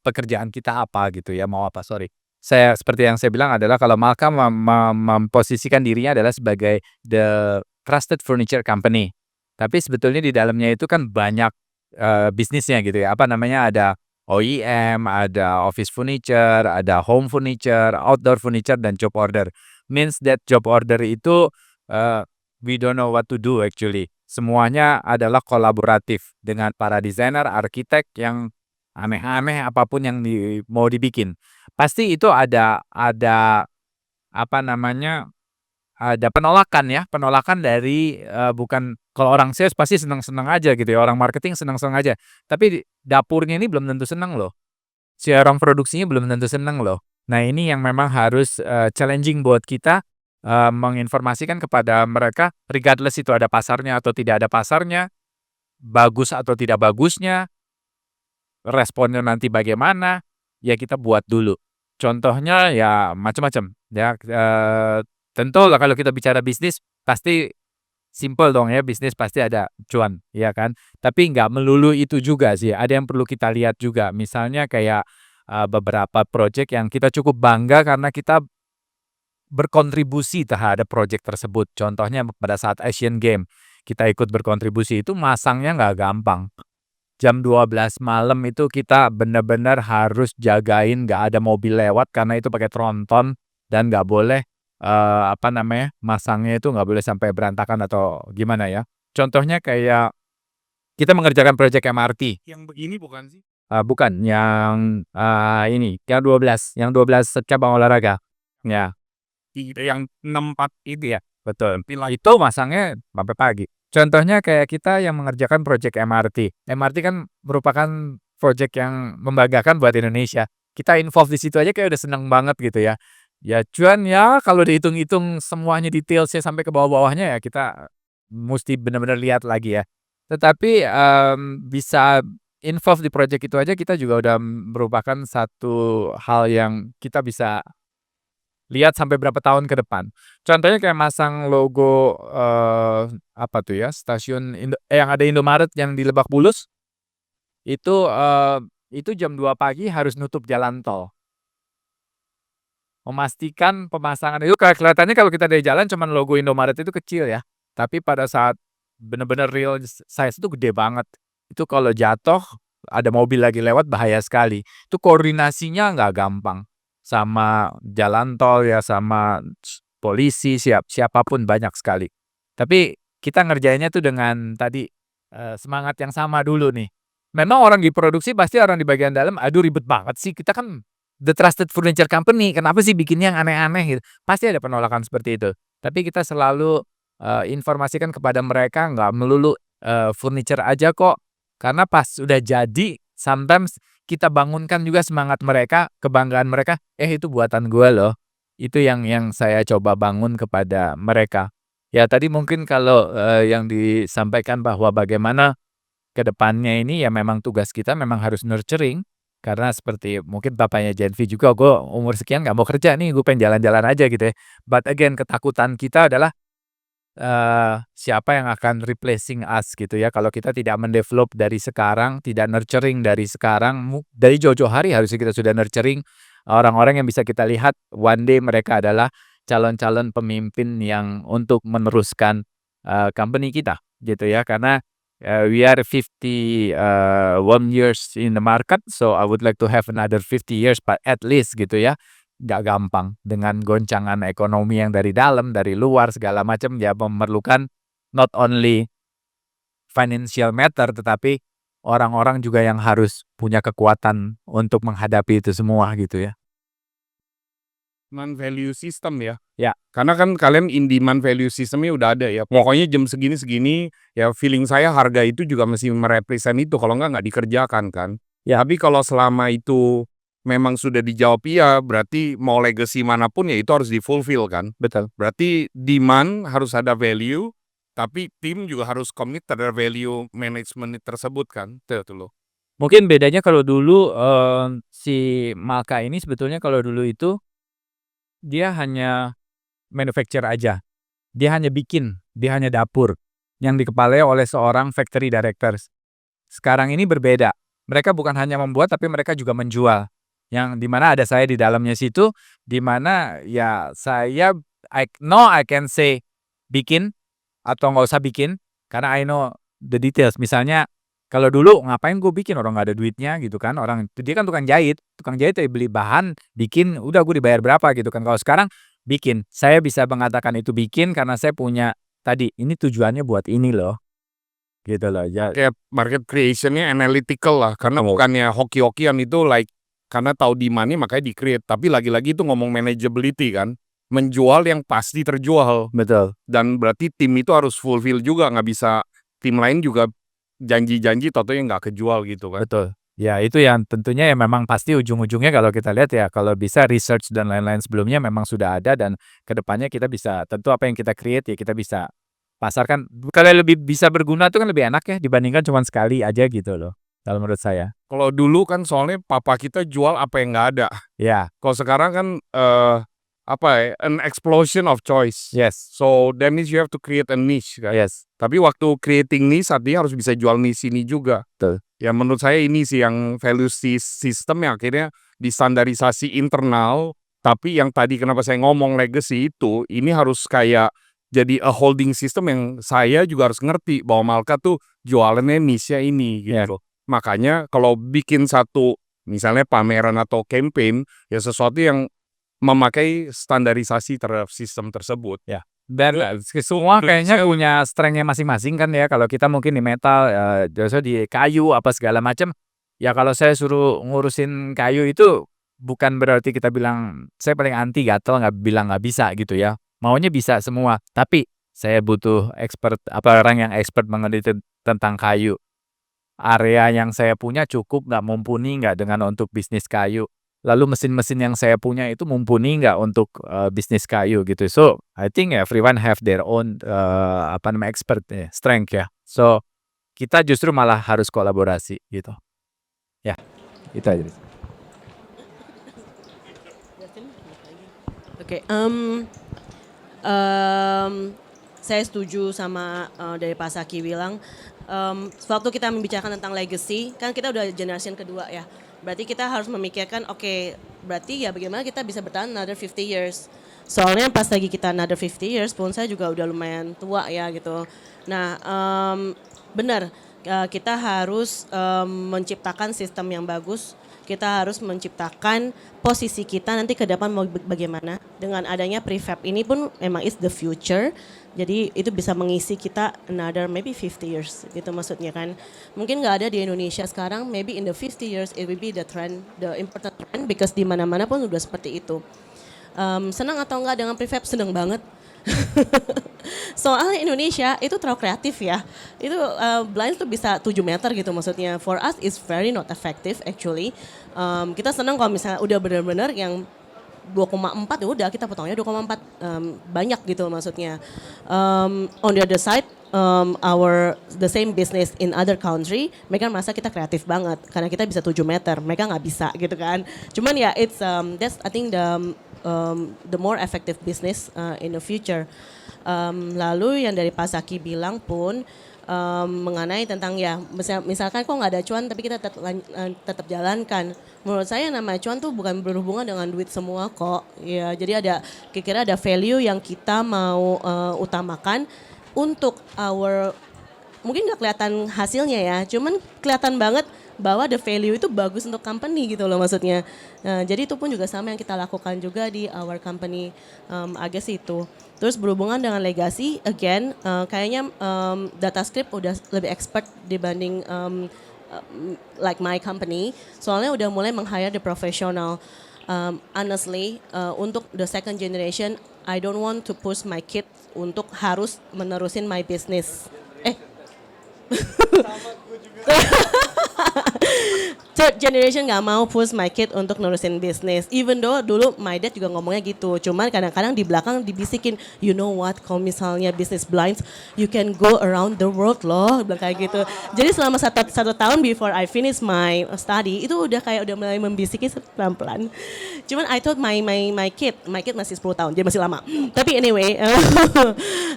pekerjaan kita apa gitu ya, mau apa, sorry. Saya seperti yang saya bilang adalah kalau Malka memposisikan dirinya adalah sebagai the trusted furniture company. Tapi sebetulnya di dalamnya itu kan banyak bisnisnya gitu ya. Apa namanya, ada OEM, ada office furniture, ada home furniture, outdoor furniture, dan job order. Means that job order itu we don't know what to do actually. Semuanya adalah kolaboratif dengan para desainer, arsitek yang aneh-aneh apapun yang mau dibikin. Pasti itu ada apa namanya, ada penolakan ya, penolakan dari bukan, kalau orang sales pasti senang-senang aja gitu ya, orang marketing senang-senang aja. Tapi dapurnya ini belum tentu senang loh. Si orang produksinya belum tentu senang loh. Nah, ini yang memang harus challenging buat kita, menginformasikan kepada mereka regardless itu ada pasarnya atau tidak ada pasarnya, bagus atau tidak bagusnya, responnya nanti bagaimana, ya kita buat dulu. Contohnya ya macam-macam ya, tentu lah kalau kita bicara bisnis pasti simple dong ya, bisnis pasti ada cuan, ya kan? Tapi nggak melulu itu juga sih, ada yang perlu kita lihat juga. Misalnya kayak beberapa project yang kita cukup bangga karena kita berkontribusi terhadap project tersebut. Contohnya pada saat Asian Games, kita ikut berkontribusi, itu masangnya nggak gampang. Jam 12 malam itu kita benar-benar harus jagain nggak ada mobil lewat karena itu pakai tronton, dan nggak boleh apa namanya, masangnya itu nggak boleh sampai berantakan atau gimana ya. Contohnya kayak kita mengerjakan proyek MRT. Yang begini bukan sih? Bukan, yang ini, yang 12 cabang olahraga. Ya, Yang 64 itu ya, betul. Itu masangnya sampai pagi. Contohnya kayak kita yang mengerjakan proyek MRT. MRT kan merupakan proyek yang membanggakan buat Indonesia. Kita involve di situ aja kayak udah seneng banget gitu ya. Ya cuan ya, kalau dihitung-hitung semuanya detailsnya sampai ke bawah-bawahnya ya kita mesti benar-benar lihat lagi ya. Tetapi bisa involve di proyek itu aja kita juga udah merupakan satu hal yang kita bisa lihat sampai berapa tahun ke depan. Contohnya kayak masang logo apa tuh ya, stasiun yang ada Indomaret yang di Lebak Bulus, itu jam 2 pagi harus nutup jalan tol. Memastikan pemasangan itu kelihatannya kalau kita dari jalan cuman logo Indomaret itu kecil ya. Tapi pada saat benar-benar real size itu gede banget. Itu kalau jatuh, ada mobil lagi lewat bahaya sekali. Itu koordinasinya nggak gampang. Sama jalan tol ya, sama polisi, siapapun banyak sekali. Tapi kita ngerjainnya tuh dengan tadi semangat yang sama dulu nih. Memang orang di produksi pasti orang di bagian dalam, aduh ribet banget sih, kita kan the trusted furniture company, kenapa sih bikinnya yang aneh-aneh gitu. Pasti ada penolakan seperti itu. Tapi kita selalu informasikan kepada mereka nggak melulu furniture aja kok. Karena pas sudah jadi, sometimes kita bangunkan juga semangat mereka, kebanggaan mereka, itu buatan gue loh. Itu yang saya coba bangun kepada mereka. Ya tadi mungkin kalau yang disampaikan bahwa bagaimana ke depannya ini ya memang tugas kita memang harus nurturing. Karena seperti mungkin bapaknya Genvi juga, gue umur sekian nggak mau kerja nih, gue pengen jalan-jalan aja gitu ya. But again, ketakutan kita adalah siapa yang akan replacing us gitu ya. Kalau kita tidak mendevelop dari sekarang, tidak nurturing dari sekarang, dari jauh-jauh hari harusnya kita sudah nurturing orang-orang yang bisa kita lihat one day mereka adalah calon-calon pemimpin yang untuk meneruskan company kita gitu ya. Karena we are 51 years in the market, so I would like to have another 50 years but at least gitu ya. Nggak gampang dengan goncangan ekonomi yang dari dalam, dari luar segala macam, ya memerlukan not only financial matter tetapi orang-orang juga yang harus punya kekuatan untuk menghadapi itu semua gitu ya. Non-value system ya. Ya. Karena kan kalian in demand value systemnya udah ada ya. Pokoknya jam segini-segini ya, feeling saya harga itu juga mesti merepresent itu. Kalau nggak dikerjakan kan. Ya. Tapi kalau selama itu memang sudah dijawab iya, berarti mau legacy manapun ya itu harus di-fulfill kan. Betul. Berarti demand harus ada value, tapi tim juga harus commit terhadap value management tersebut kan. Itu loh. Mungkin bedanya kalau dulu si Malka ini sebetulnya kalau dulu itu dia hanya manufacture aja. Dia hanya bikin, dia hanya dapur yang dikepalai oleh seorang factory directors. Sekarang ini berbeda. Mereka bukan hanya membuat tapi mereka juga menjual. Yang dimana ada saya di dalamnya situ, dimana ya saya I can say bikin atau nggak usah bikin karena I know the details. Misalnya Kalau dulu ngapain gue bikin, orang nggak ada duitnya gitu kan, orang dia kan tukang jahit ya beli bahan, bikin, udah gue dibayar berapa gitu kan. Kalau sekarang bikin, saya bisa mengatakan itu bikin karena saya punya tadi, ini tujuannya buat ini loh, gitu loh. Kayak market creation-nya analytical lah, karena bukannya hoki-hokian itu like karena tahu demand-nya makanya di-create, tapi lagi-lagi itu ngomong manageability kan, menjual yang pasti terjual. Betul. Dan berarti tim itu harus fulfill juga, nggak bisa tim lain juga janji-janji yang nggak kejual gitu kan. Betul. Ya itu yang tentunya ya memang pasti ujung-ujungnya kalau kita lihat ya, kalau bisa research dan lain-lain sebelumnya memang sudah ada, dan kedepannya kita bisa, tentu apa yang kita create ya kita bisa pasarkan. Kalau lebih bisa berguna itu kan lebih enak ya dibandingkan cuma sekali aja gitu loh, kalau menurut saya. Kalau dulu kan soalnya papa kita jual apa yang nggak ada. Ya, Kalau sekarang kan an explosion of choice. yes, So that means you have to create a niche kan. yes, Tapi waktu creating niche artinya harus bisa jual niche ini juga. betul. Ya menurut saya ini sih yang value system yang akhirnya distandarisasi internal. Tapi yang tadi kenapa saya ngomong legacy itu, ini harus kayak jadi a holding system yang saya juga harus ngerti bahwa Malka tuh jualannya niche ini gitu. Makanya kalau bikin satu misalnya pameran atau campaign, ya sesuatu yang memakai standarisasi terhadap sistem tersebut. Dan semua kayaknya punya strength-nya masing-masing kan ya. Kalau kita mungkin di metal, biasanya di kayu apa segala macam. Ya kalau saya suruh ngurusin kayu itu bukan berarti kita bilang saya paling anti gatel, nggak bilang nggak bisa gitu ya. Maunya bisa semua. Tapi saya butuh expert, orang yang expert mengerti tentang kayu. Area yang saya punya cukup nggak, mumpuni nggak dengan untuk bisnis kayu. Lalu mesin-mesin yang saya punya itu mumpuni nggak untuk bisnis kayu gitu. So I think everyone have their own expert strength ya. So kita justru malah harus kolaborasi gitu. Ya, itu aja. Oke, saya setuju sama dari Pak Saki bilang, waktu kita membicarakan tentang legacy, kan kita udah generation kedua ya. Berarti kita harus memikirkan, oke, berarti ya bagaimana kita bisa bertahan another 50 years. Soalnya pas lagi kita another 50 years pun saya juga udah lumayan tua ya gitu. Nah, benar, kita harus menciptakan sistem yang bagus. Kita harus menciptakan posisi kita nanti ke depan mau bagaimana. Dengan adanya prefab ini pun memang is the future. Jadi itu bisa mengisi kita another maybe 50 years gitu maksudnya kan. Mungkin nggak ada di Indonesia sekarang, maybe in the 50 years it will be the trend, the important trend, because di mana-mana pun udah seperti itu. Senang atau enggak dengan prefab? Senang banget. Soalnya Indonesia itu terlalu kreatif ya. Itu blind tuh bisa 7 meter gitu maksudnya. For us it's very not effective actually. Kita senang kalau misalnya udah benar-benar yang 2,4 ya udah kita potongnya 2,4 banyak gitu maksudnya. On the other side the same business in other country, mereka merasa kita kreatif banget karena kita bisa 7 meter, mereka nggak bisa gitu kan. Cuman ya it's that's I think the more effective business in the future. Lalu yang dari Pak Saki bilang pun mengenai tentang ya misalkan kok nggak ada cuan tapi kita tetap jalankan. Menurut saya namanya cuan tuh bukan berhubungan dengan duit semua kok. Ya jadi kira-kira ada value yang kita mau utamakan untuk mungkin nggak kelihatan hasilnya ya, cuman kelihatan banget bahwa the value itu bagus untuk company gitu loh maksudnya. Jadi itu pun juga sama yang kita lakukan juga di our company Ages itu. Terus berhubungan dengan legacy, again kayaknya DataScript udah lebih expert dibanding like my company. Soalnya udah mulai meng-hire the professional. Honestly, untuk the second generation, I don't want to push my kid untuk harus menerusin my business. Third generation gak mau push my kid untuk nurusin bisnis. Even though dulu my dad juga ngomongnya gitu. Cuman kadang-kadang di belakang dibisikin, you know what, kalau misalnya business blinds, you can go around the world loh. Bilang kayak gitu. Jadi selama satu tahun before I finish my study, itu udah mulai membisiki pelan-pelan. Cuman I told my kid masih 10 tahun, jadi masih lama. Tapi anyway,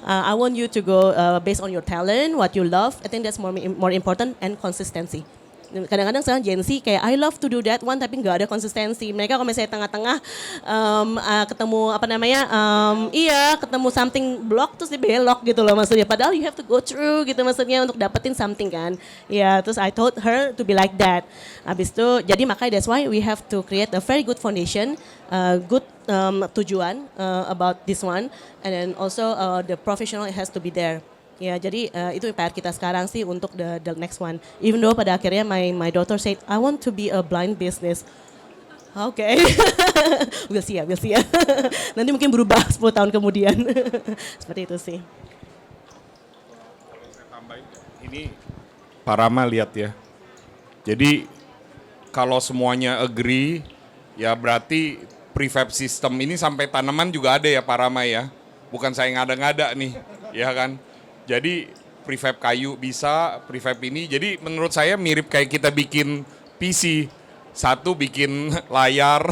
I want you to go based on your talent, what you love. I think that's more important and consistency. Kadang-kadang sekarang Gen Z kayak I love to do that one tapi nggak ada konsistensi. Mereka kalau misalnya tengah-tengah ketemu apa namanya, ketemu something block terus dia belok gitu loh maksudnya. Padahal you have to go through gitu maksudnya untuk dapetin something kan. Ya, terus I told her to be like that. Habis itu jadi makanya that's why we have to create a very good foundation, good tujuan about this one, and then also the professional has to be there. Ya, jadi itu PR kita sekarang sih untuk the next one. Even though pada akhirnya my daughter said, I want to be a blind business. Oke, we'll see ya. Nanti mungkin berubah 10 tahun kemudian. Seperti itu sih. Ini Pak Rama lihat ya. Jadi kalau semuanya agree, ya berarti prefab system ini sampai tanaman juga ada ya Pak Rama ya. Bukan saya ngada-ngada nih, ya kan. Jadi prefab kayu bisa, prefab ini. Jadi menurut saya mirip kayak kita bikin PC. Satu bikin layar,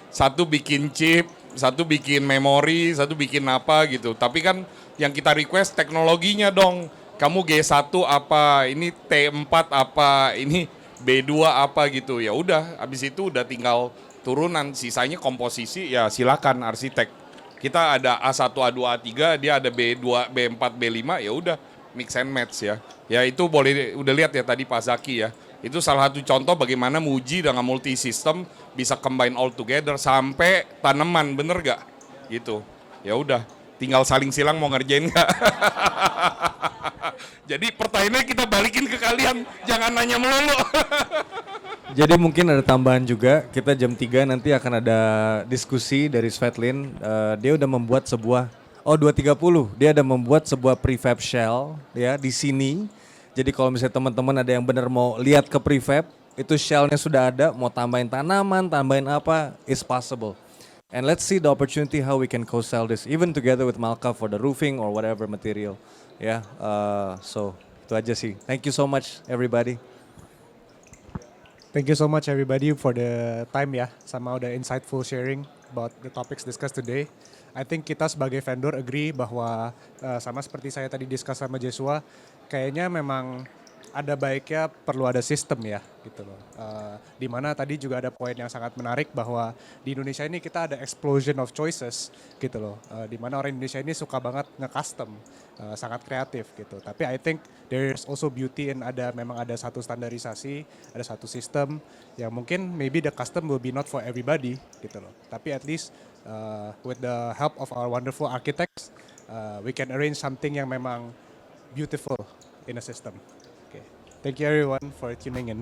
satu bikin chip, satu bikin memori, satu bikin apa gitu. Tapi kan yang kita request teknologinya dong. Kamu G1 apa, ini T4 apa, ini B2 apa gitu. Ya udah, habis itu udah tinggal turunan. Sisanya komposisi ya silakan arsitek. Kita ada A1, A2, A3, dia ada B2, B4, B5, ya udah mix and match ya. Ya itu boleh udah lihat ya tadi Pak Zaki ya. Itu salah satu contoh bagaimana Muji dengan multi system bisa combine all together sampai tanaman, bener gak? Gitu. Ya udah, tinggal saling silang mau ngerjain gak? Jadi pertanyaannya kita balikin ke kalian, jangan nanya melulu. Jadi mungkin ada tambahan juga, kita jam 3 nanti akan ada diskusi dari Svetlin. Dia udah membuat sebuah, 2.30, dia ada membuat sebuah prefab shell ya di sini. Jadi kalau misalnya teman-teman ada yang benar mau lihat ke prefab, itu shellnya sudah ada, mau tambahin tanaman, tambahin apa, is possible. And let's see the opportunity how we can co-sell this, even together with Malka for the roofing or whatever material. Ya, so itu aja sih. Thank you so much everybody. Thank you so much everybody for the time ya, sama the insightful sharing about the topics discussed today. I think kita sebagai vendor agree bahwa sama seperti saya tadi discuss sama Joshua, kayaknya memang ada baiknya perlu ada sistem ya gitu loh. Dimana tadi juga ada poin yang sangat menarik bahwa di Indonesia ini kita ada explosion of choices gitu loh. Dimana orang Indonesia ini suka banget nge-custom, sangat kreatif gitu. Tapi I think there's also beauty in memang ada satu standarisasi, ada satu sistem yang mungkin maybe the custom will be not for everybody gitu loh. Tapi at least with the help of our wonderful architects, we can arrange something yang memang beautiful in a system. Okay. Thank you everyone for tuning in.